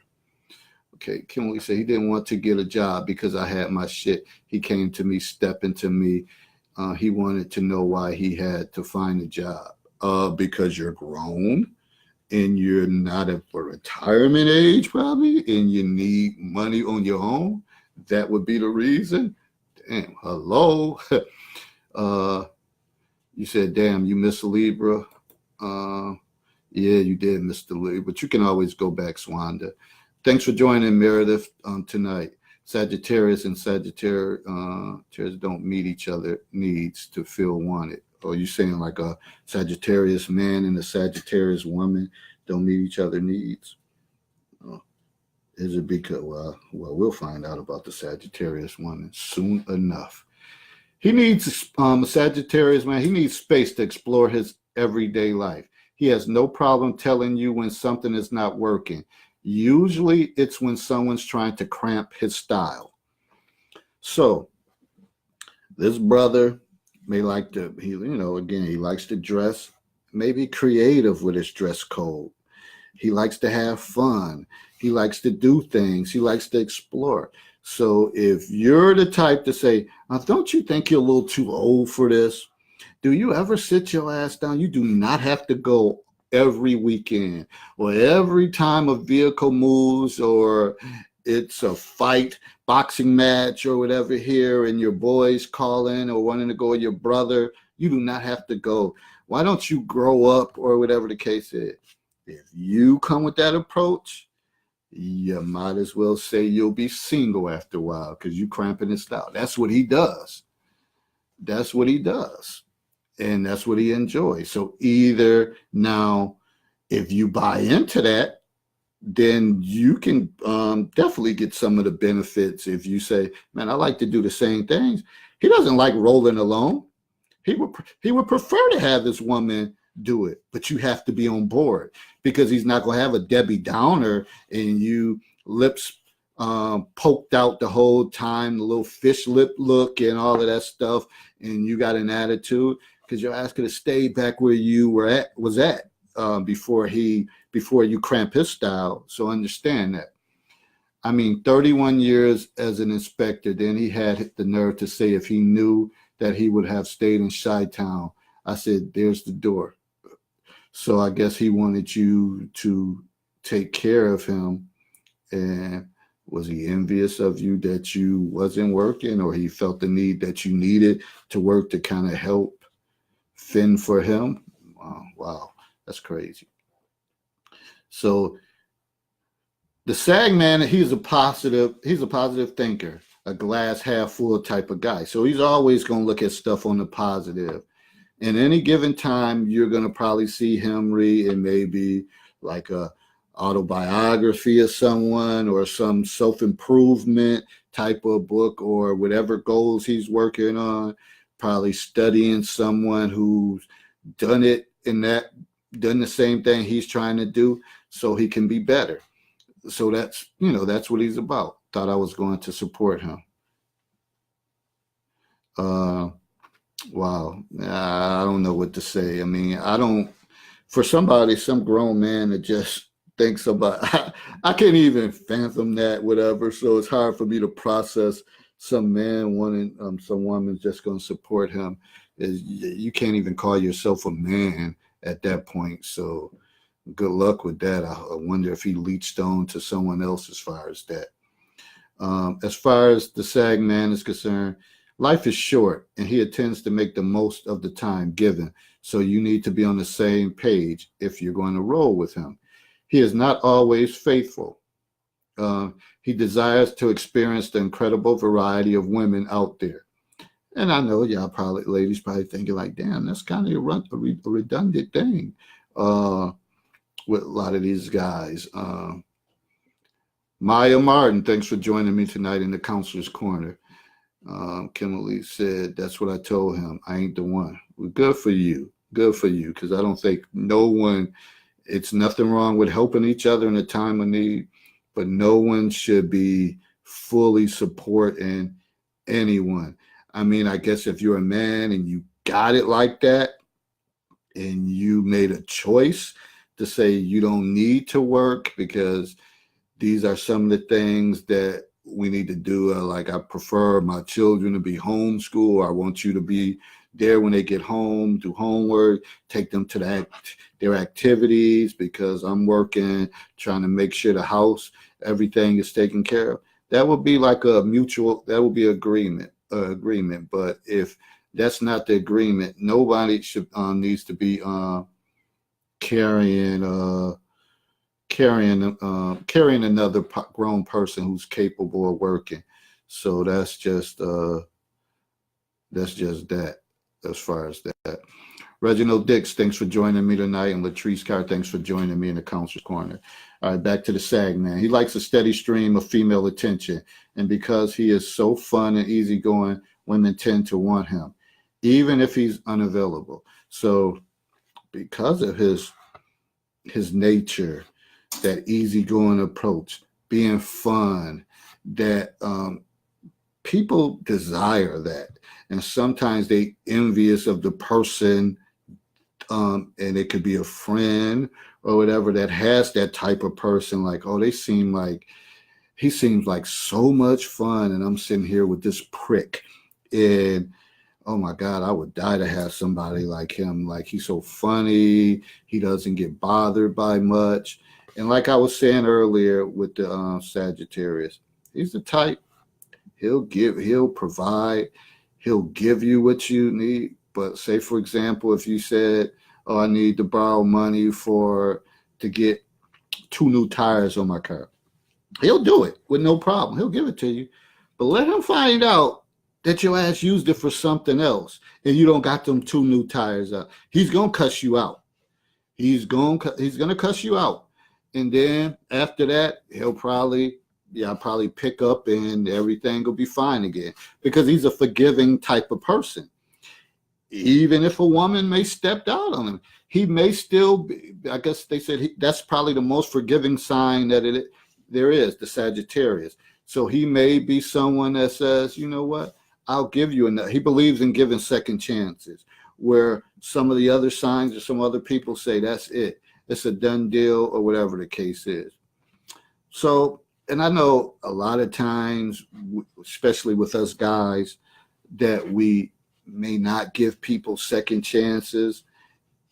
Okay, Kimberly said he didn't want to get a job because I had my shit. He came to me, stepping to me. He wanted to know why he had to find a job. Because you're grown and you're not at for retirement age probably, and you need money on your own. That would be the reason. Damn, hello. You said, damn, you missed a Libra. Yeah, you did miss the Libra, but you can always go back, Swanda. Thanks for joining, Meredith, tonight. Sagittarius and Sagittarius don't meet each other needs to feel wanted. Or you saying like a Sagittarius man and a Sagittarius woman don't meet each other needs? Is it because, well, we'll find out about the Sagittarius woman soon enough. He needs, a Sagittarius man, he needs space to explore his everyday life. He has no problem telling you when something is not working. Usually it's when someone's trying to cramp his style. So this brother may like to, he likes to dress, maybe creative with his dress code. He likes to have fun. He likes to do things. He likes to explore. So if you're the type to say, don't you think you're a little too old for this? Do you ever sit your ass down? You do not have to go every weekend or every time a vehicle moves or it's a fight, boxing match or whatever here, and your boys calling or wanting to go with your brother. You do not have to go. Why don't you grow up or whatever the case is? If you come with that approach, you might as well say you'll be single after a while because you cramping his style. That's what he does. That's what he does. And that's what he enjoys. So either now, if you buy into that, then you can definitely get some of the benefits. If you say, man, I like to do the same things. He doesn't like rolling alone. He would prefer to have this woman do it, but you have to be on board, because he's not going to have a Debbie Downer and you lips poked out the whole time, the little fish lip look and all of that stuff, and you got an attitude, because you're asking to stay back where you was at before you cramp his style. So understand that. I mean, 31 years as an inspector, then he had the nerve to say if he knew that he would have stayed in Chi-Town. I said, there's the door. So I guess he wanted you to take care of him. And was he envious of you that you wasn't working, or he felt the need that you needed to work to kind of help fend for him? Wow, that's crazy. So the SAG man, he's a positive thinker, a glass half full type of guy. So he's always going to look at stuff on the positive. In any given time, you're going to probably see him read and maybe like a autobiography of someone or some self-improvement type of book, or whatever goals he's working on, probably studying someone who's done the same thing he's trying to do, so he can be better. So that's what he's about. Thought I was going to support him. Wow. I don't know what to say. I mean, for some grown man that just thinks about, I can't even fathom that, whatever. So it's hard for me to process some man wanting some woman just going to support him. You can't even call yourself a man at that point. So good luck with that. I wonder if he leached on to someone else as far as that. As far as the SAG man is concerned, life is short, and he intends to make the most of the time given. So you need to be on the same page if you're going to roll with him. He is not always faithful. He desires to experience the incredible variety of women out there. And I know ladies probably thinking like, damn, that's kind of a redundant thing with a lot of these guys. Maya Martin, thanks for joining me tonight in the Counselor's Corner. Kimberly said, that's what I told him. I ain't the one. Well, good for you. Good for you, because I don't think it's nothing wrong with helping each other in a time of need, but no one should be fully supporting anyone. I mean, I guess if you're a man and you got it like that, and you made a choice to say you don't need to work because these are some of the things that we need to do. Like, I prefer my children to be homeschooled. I want you to be there when they get home, do homework, take them to their activities, because I'm working, trying to make sure the house, everything is taken care of. That would be like that would be agreement. But if that's not the agreement, nobody needs to be carrying another grown person who's capable of working. So that's just that as far as that. Reginald Dix, thanks for joining me tonight. And Latrice Carr, thanks for joining me in the Counselor's Corner. All right, back to the SAG man. He likes a steady stream of female attention. And because he is so fun and easygoing, women tend to want him, even if he's unavailable. So because of his nature, that easygoing approach, being fun, that people desire that. And sometimes they envious of the person, and it could be a friend or whatever that has that type of person. Like, oh, he seems like so much fun, and I'm sitting here with this prick. And oh my God, I would die to have somebody like him. Like, he's so funny. He doesn't get bothered by much. And like I was saying earlier with the Sagittarius, he's the type, he'll provide, he'll give you what you need. But say, for example, if you said, oh, I need to borrow money to get 2 new tires on my car, he'll do it with no problem. He'll give it to you. But let him find out that your ass used it for something else and you don't got them 2 new tires out. He's going to cuss you out. He's going to cuss you out. And then after that, he'll probably pick up and everything will be fine again, because he's a forgiving type of person. Even if a woman may step out on him, he may still be, I guess they said that's probably the most forgiving sign that there is, the Sagittarius. So he may be someone that says, you know what, I'll give you another. He believes in giving second chances, where some of the other signs or some other people say that's it. It's a done deal, or whatever the case is. So, and I know a lot of times, especially with us guys, that we may not give people second chances,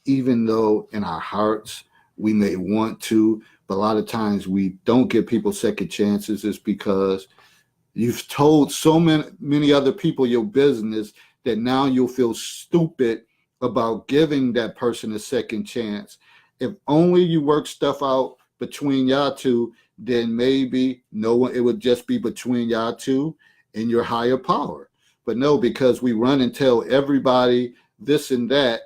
even though in our hearts we may want to. But a lot of times we don't give people second chances is because you've told so many other people your business that now you'll feel stupid about giving that person a second chance. If only you work stuff out between y'all two, then maybe it would just be between y'all two and your higher power. But no, because we run and tell everybody this and that,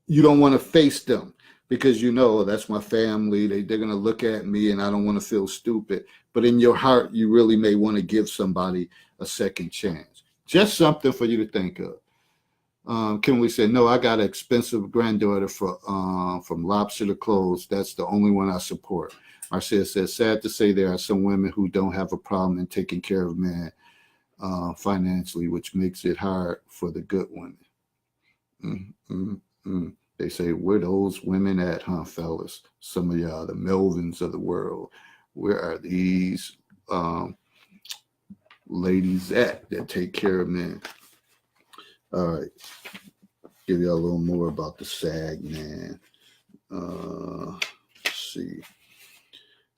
you don't want to face them, because that's my family. They're going to look at me and I don't want to feel stupid. But in your heart, you really may want to give somebody a second chance. Just something for you to think of. Can we say, no, I got an expensive granddaughter from lobster to clothes. That's the only one I support. Marcia says, sad to say there are some women who don't have a problem in taking care of men financially, which makes it hard for the good women. They say, where those women at, huh, fellas? Some of y'all, the Melvins of the world. Where are these ladies at that take care of men? All right. Give you a little more about the SAG man. Let's see.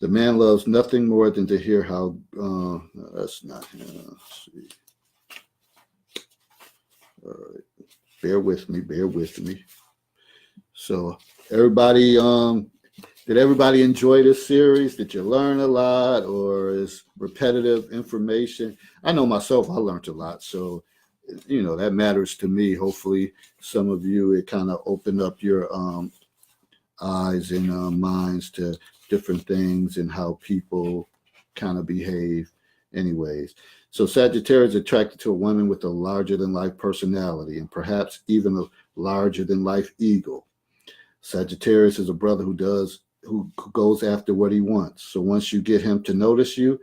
The man loves nothing more than to hear how, no, that's not him. Let's see. All right. Bear with me. So everybody, did everybody enjoy this series? Did you learn a lot, or is repetitive information? I know myself, I learned a lot. So, that matters to me. Hopefully some of you, it kind of opened up your eyes and minds to different things and how people kind of behave anyways. So Sagittarius is attracted to a woman with a larger than life personality and perhaps even a larger than life ego. Sagittarius is a brother who goes after what he wants. So once you get him to notice you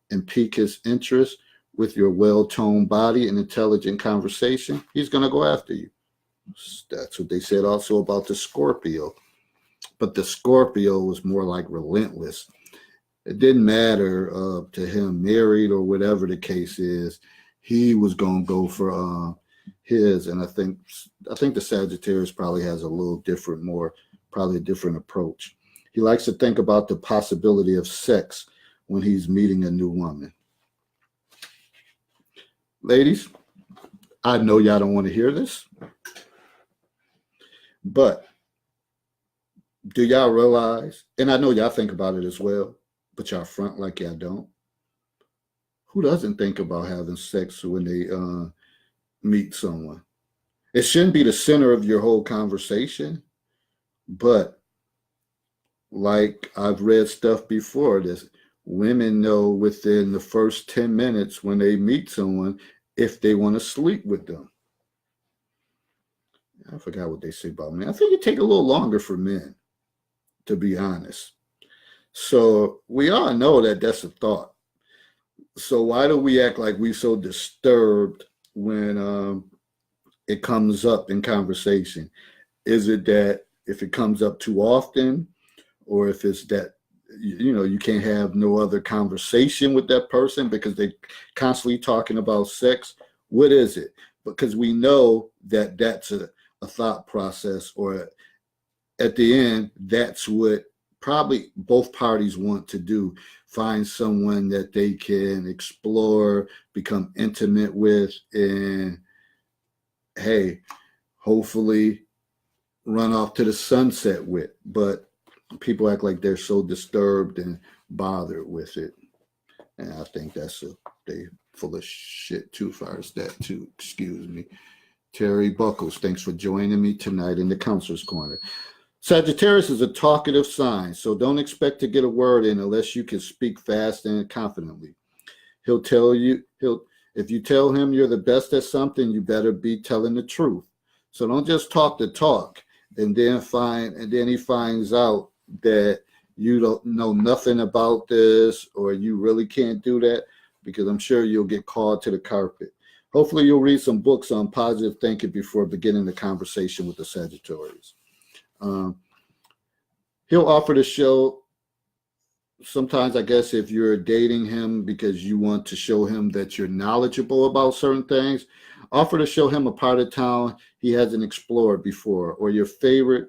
and pique his interest with your well-toned body and intelligent conversation, he's going to go after you. That's what they said also about the Scorpio. But the Scorpio was more like relentless. It didn't matter to him, married or whatever the case is, he was going to go for his. And I think the Sagittarius probably has a little different, probably a different approach. He likes to think about the possibility of sex when he's meeting a new woman. Ladies, I know y'all don't want to hear this, but do y'all realize, and I know y'all think about it as well, but y'all front like y'all don't. Who doesn't think about having sex when they meet someone? It shouldn't be the center of your whole conversation, but like I've read stuff before, this women know within the first 10 minutes when they meet someone if they want to sleep with them. I forgot what they say about men. I think it take a little longer for men, to be honest. So we all know that that's a thought. So why do we act like we're so disturbed when it comes up in conversation? Is it that if it comes up too often, or if it's that you can't have no other conversation with that person because they're constantly talking about sex? What is it? Because we know that that's a thought process, or at the end, that's what probably both parties want to do. Find someone that they can explore, become intimate with, and hey, hopefully run off to the sunset with. But people act like they're so disturbed and bothered with it. And I think they full of shit too, far as that too. Excuse me. Terry Buckles, thanks for joining me tonight in the Counselor's Corner. Sagittarius is a talkative sign, so don't expect to get a word in unless you can speak fast and confidently. If you tell him you're the best at something, you better be telling the truth. So don't just talk the talk and then he finds out that you don't know nothing about this or you really can't do that, because I'm sure you'll get called to the carpet. Hopefully you'll read some books on positive thinking before beginning the conversation with the Sagittarius. He'll offer to show, sometimes I guess if you're dating him because you want to show him that you're knowledgeable about certain things, offer to show him a part of town he hasn't explored before, or your favorite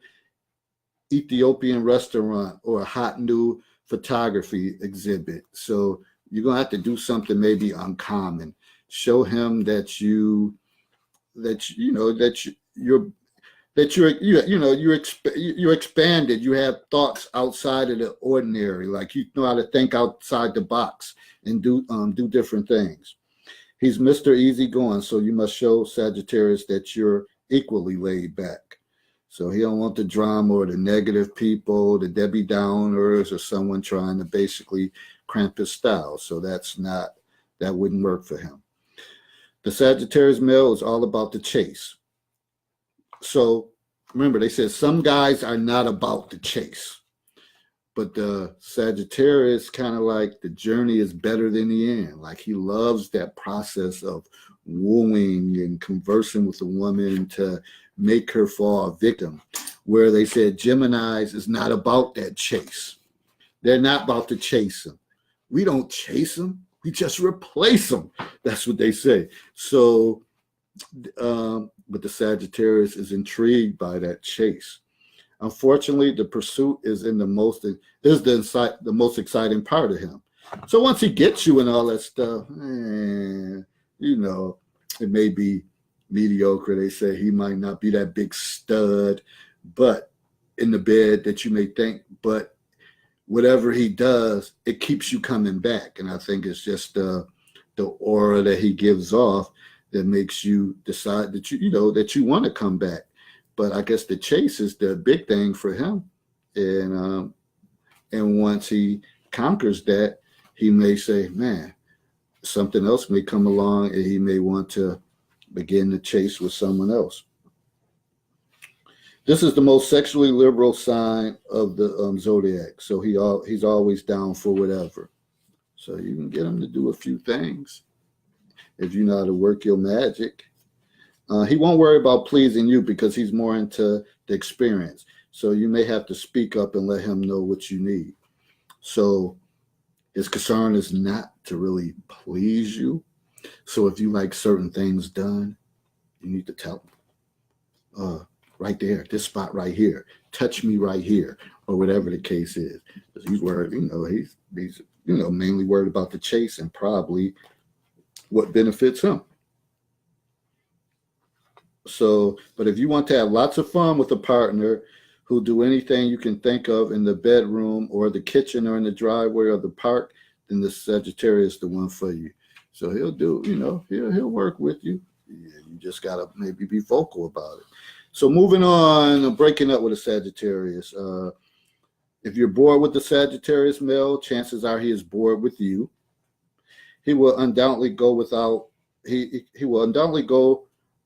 Ethiopian restaurant, or a hot new photography exhibit. So you're going to have to do something maybe uncommon. Show him that you're expanded. You have thoughts outside of the ordinary. Like you know how to think outside the box and do different things. He's Mr. Easygoing, so you must show Sagittarius that you're equally laid back. So he don't want the drama or the negative people, the Debbie Downers, or someone trying to basically cramp his style. So that wouldn't work for him. The Sagittarius male is all about the chase. So remember, they said some guys are not about the chase, but the Sagittarius kind of like the journey is better than the end. Like he loves that process of wooing and conversing with a woman to make her fall a victim, where they said Geminis is not about that chase. They're not about to chase them. We don't chase them. We just replace them. That's what they say. So, but the Sagittarius is intrigued by that chase. Unfortunately, the pursuit is the most exciting part of him. So once he gets you and all that stuff, it may be mediocre. They say he might not be that big stud, but in the bed that you may think, but whatever he does, it keeps you coming back. And I think it's just the aura that he gives off that makes you decide that you want to come back. But I guess the chase is the big thing for him. And once he conquers that, he may say, man, something else may come along and he may want to begin the chase with someone else. This is the most sexually liberal sign of the Zodiac. So he's always down for whatever. So you can get him to do a few things if you know how to work your magic. He won't worry about pleasing you because he's more into the experience. So you may have to speak up and let him know what you need. So his concern is not to really please you. So if you like certain things done, you need to tell him, right there, this spot right here, touch me right here, or whatever the case is. He's worried, he's mainly worried about the chase and probably what benefits him. So, but if you want to have lots of fun with a partner who'll do anything you can think of in the bedroom or the kitchen or in the driveway or the park, then the Sagittarius is the one for you. So he'll do, he'll work with you. You just got to maybe be vocal about it. So moving on, breaking up with a Sagittarius. If you're bored with the Sagittarius male, chances are he is bored with you. He will undoubtedly go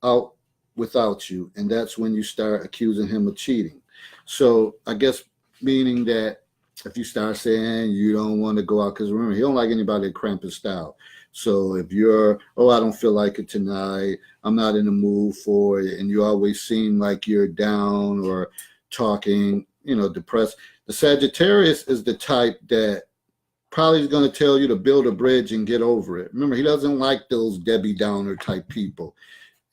out without you, and that's when you start accusing him of cheating. So I guess meaning that if you start saying you don't want to go out, because remember, he don't like anybody to cramp his style. So if you're, I don't feel like it tonight, I'm not in the mood for it, and you always seem like you're down or talking, depressed. The Sagittarius is the type that probably is going to tell you to build a bridge and get over it. Remember, he doesn't like those Debbie Downer type people.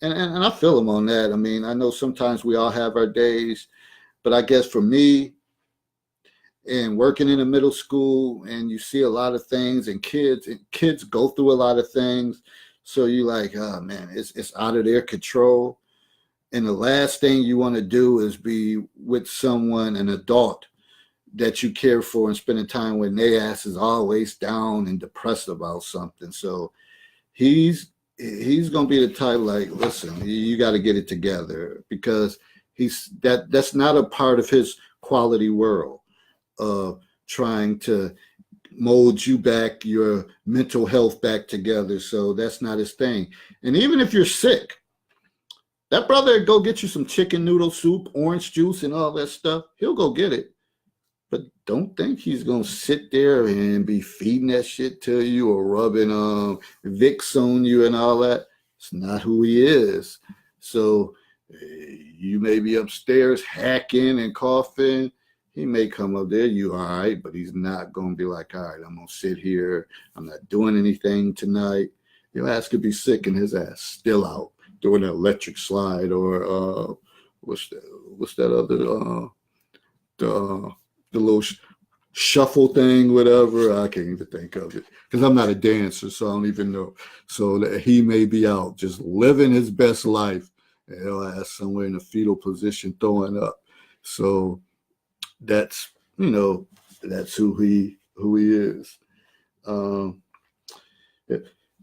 And I feel him on that. I mean, I know sometimes we all have our days, but I guess for me, and working in a middle school, and you see a lot of things, and kids go through a lot of things. So you like, oh man, it's out of their control. And the last thing you want to do is be with someone, an adult that you care for, and spending time with, their ass is always down and depressed about something. So he's going to be the type like, listen, you got to get it together, because That's not a part of his quality world of trying to mold you back, your mental health back together. So that's not his thing. And even if you're sick, that brother go get you some chicken noodle soup, orange juice, and all that stuff. He'll go get it. But don't think he's gonna sit there and be feeding that shit to you or rubbing Vicks on you and all that. It's not who he is. So you may be upstairs hacking and coughing. He may come up there, you all right, but he's not gonna be like, all right, I'm gonna sit here. I'm not doing anything tonight. Your ass could be sick and his ass still out doing an electric slide or what's that other the the little shuffle thing, whatever. I can't even think of it because I'm not a dancer, so I don't even know. So that he may be out just living his best life, and he'll ass somewhere in a fetal position throwing up. So that's that's who he is. Um,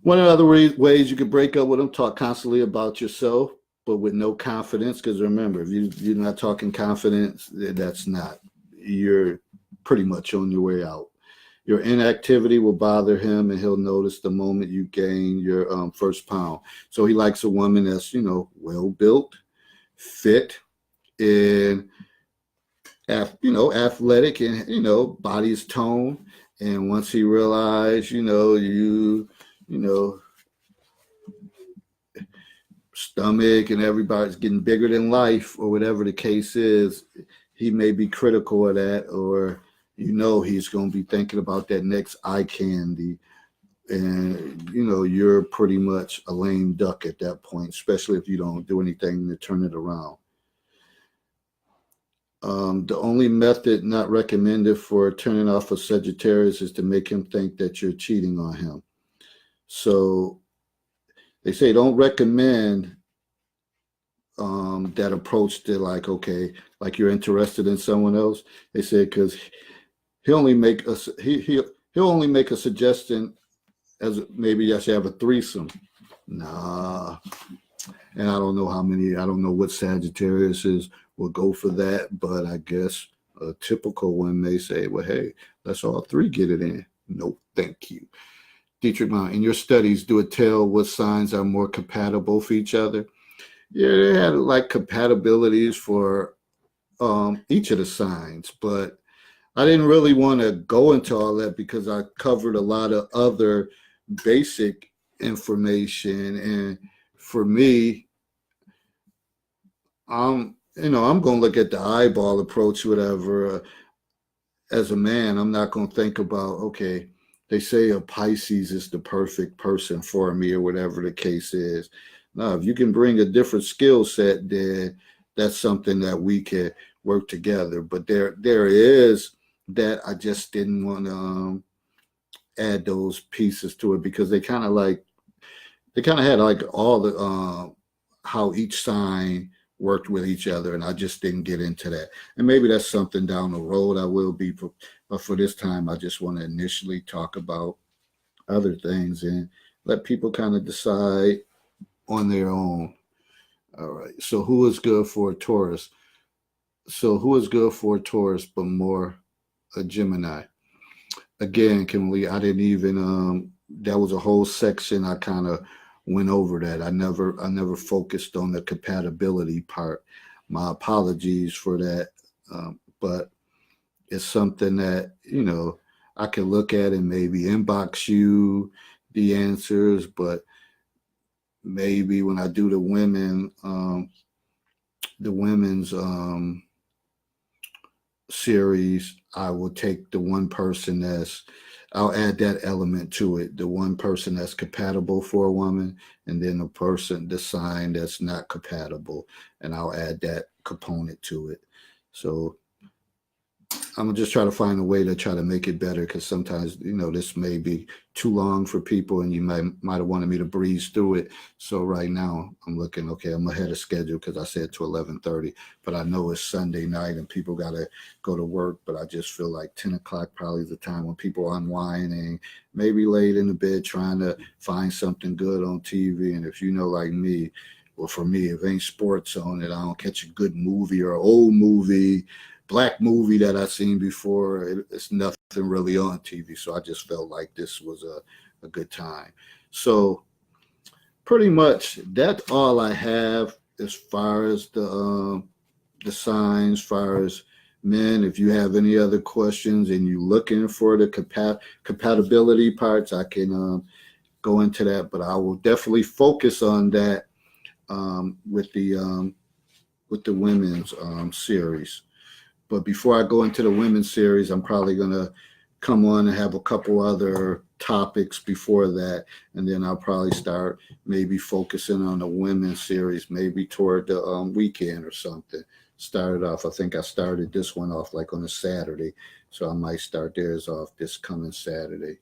One of the other ways you could break up with him, talk constantly about yourself, but with no confidence. Because remember, if you're not talking confidence, that's not, you're pretty much on your way out. Your inactivity will bother him, and he'll notice the moment you gain your first pound. So he likes a woman that's, well built, fit, and athletic, and body's tone. And once he realized, stomach and everybody's getting bigger than life or whatever the case is, he may be critical of that, or he's going to be thinking about that next eye candy, and you're pretty much a lame duck at that point, especially if you don't do anything to turn it around. The only method not recommended for turning off a Sagittarius is to make him think that you're cheating on him. So they say don't recommend that approach to, like, okay, like you're interested in someone else. They say because he'll only make a suggestion as maybe I should have a threesome. Nah, and I don't know what Sagittarius will go for that, but I guess a typical one may say, well, hey, let's all three get it in. No, thank you. Dietrich, in your studies, do it tell what signs are more compatible for each other? Yeah, they had like compatibilities for each of the signs, but I didn't really want to go into all that because I covered a lot of other basic information. And for me, I'm going to look at the eyeball approach, whatever. As a man, I'm not going to think about, okay, they say a Pisces is the perfect person for me or whatever the case is. No, if you can bring a different skill set, then that's something that we can work together. But there is that I just didn't want to add those pieces to it because they kind of had like all the how each sign worked with each other, and I just didn't get into that. And maybe that's something down the road I will be, but for this time, I just want to initially talk about other things and let people kind of decide on their own. All right. So who is good for a Taurus? But more a Gemini? Again, Kimberly, I didn't even that was a whole section. I kind of went over that. I never focused on the compatibility part. My apologies for that. But it's something that, I can look at and maybe inbox you the answers, but maybe when I do the women's series, I will take the one person I'll add that element to it. The one person that's compatible for a woman, and then the sign that's not compatible, and I'll add that component to it. So I'm gonna just try to find a way to try to make it better, because sometimes this may be too long for people, and you might have wanted me to breeze through it. So right now I'm looking, okay, I'm ahead of schedule because I said to 11:30, but I know it's Sunday night and people gotta go to work. But I just feel like 10 o'clock probably is the time when people are unwinding, maybe late in the bed trying to find something good on TV. And if like me, Well, for me, if ain't sports on it, I don't catch a good movie or an old movie, black movie that I've seen before. It's nothing really on TV. So I just felt like this was a good time. So pretty much that's all I have as far as the signs, as far as men. If you have any other questions and you're looking for the compatibility parts, I can go into that, but I will definitely focus on that with the women's series. But before I go into the women's series, I'm probably gonna come on and have a couple other topics before that, and then I'll probably start maybe focusing on the women's series, maybe toward the weekend or something. Started off, I think I started this one off like on a Saturday, so I might start theirs off this coming Saturday.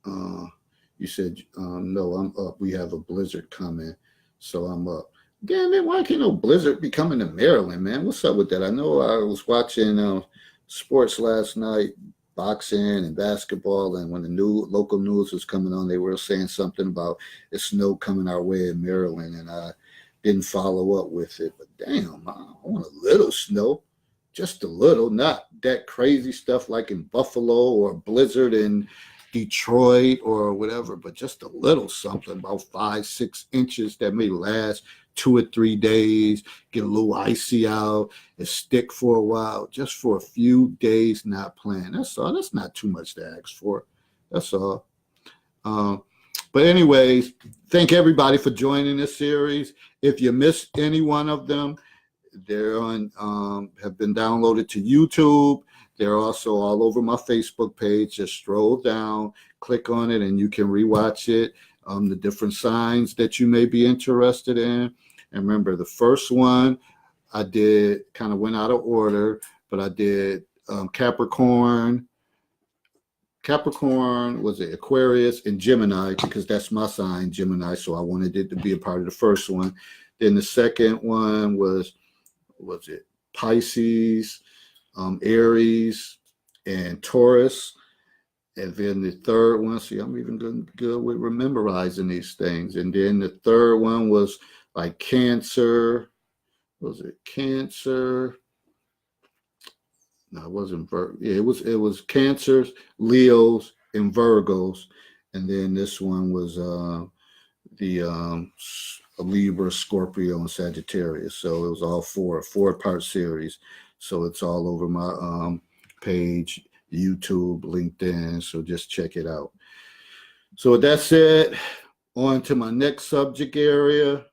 You said, no, I'm up. We have a blizzard coming, so I'm up. Damn it, why can't no blizzard be coming to Maryland, man? What's up with that? I know I was watching sports last night, boxing and basketball, and when the new local news was coming on, they were saying something about the snow coming our way in Maryland, and I didn't follow up with it. But damn, I want a little snow, just a little, not that crazy stuff like in Buffalo or blizzard in Detroit or whatever, but just a little something, about 5-6 inches that may last 2 or 3 days, get a little icy out and stick for a while, just for a few days, not playing. That's all. That's not too much to ask for. That's all. But anyways, thank everybody for joining this series. If you missed any one of them, they're on have been downloaded to YouTube. They're also all over my Facebook page. Just scroll down, click on it, and you can rewatch it. The different signs that you may be interested in. And remember, the first one I did kind of went out of order, but I did Capricorn, was it Aquarius, and Gemini, because that's my sign, Gemini. So I wanted it to be a part of the first one. Then the second one was it Pisces, Aries, and Taurus. And then the third one, see, I'm even good with memorizing these things. And then the third one was like Cancer. Was it Cancer? No, it wasn't Virgo. Yeah, it was Cancers, Leos, and Virgos. And then this one was the Libra, Scorpio, and Sagittarius. So it was all four-part series. So it's all over my page, YouTube, LinkedIn. So just check it out. So with that said, on to my next subject area,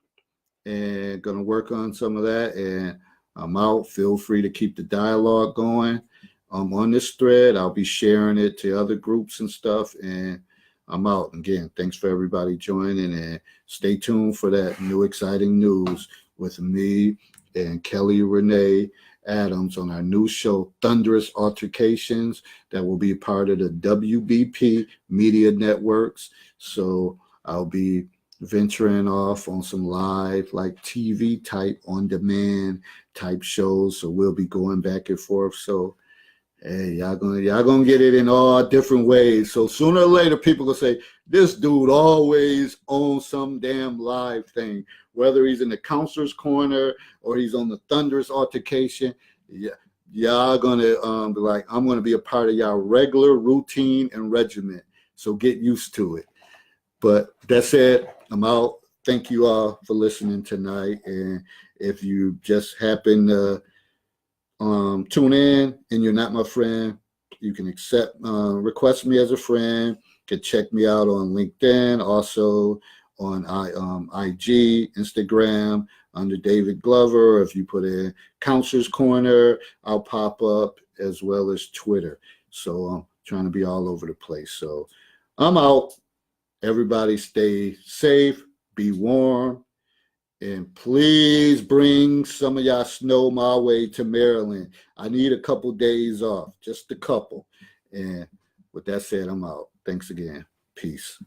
and going to work on some of that. And I'm out. Feel free to keep the dialogue going. On this thread, I'll be sharing it to other groups and stuff. And I'm out. Again, thanks for everybody joining, and stay tuned for that new exciting news with me and Kelly Renee Adams on our new show, Thunderous Altercations, that will be part of the WBP Media Networks. So I'll be venturing off on some live, like TV type, on demand type shows. So we'll be going back and forth. So hey, y'all gonna get it in all different ways. So sooner or later, people will say, this dude always owns some damn live thing, whether he's in the counselor's corner or he's on the Thunderous Altercation. Yeah, y'all gonna be like, I'm gonna be a part of y'all regular routine and regiment. So get used to it. But that's it. I'm out. Thank you all for listening tonight. And if you just happen to tune in and you're not my friend, you can request me as a friend. You can check me out on LinkedIn, also on IG, Instagram, under David Glover. If you put in Counselor's Corner, I'll pop up, as well as Twitter. So I'm trying to be all over the place. So I'm out. Everybody stay safe, be warm, and please bring some of y'all snow my way to Maryland. I need a couple days off, just a couple. And with that said, I'm out. Thanks again. Peace.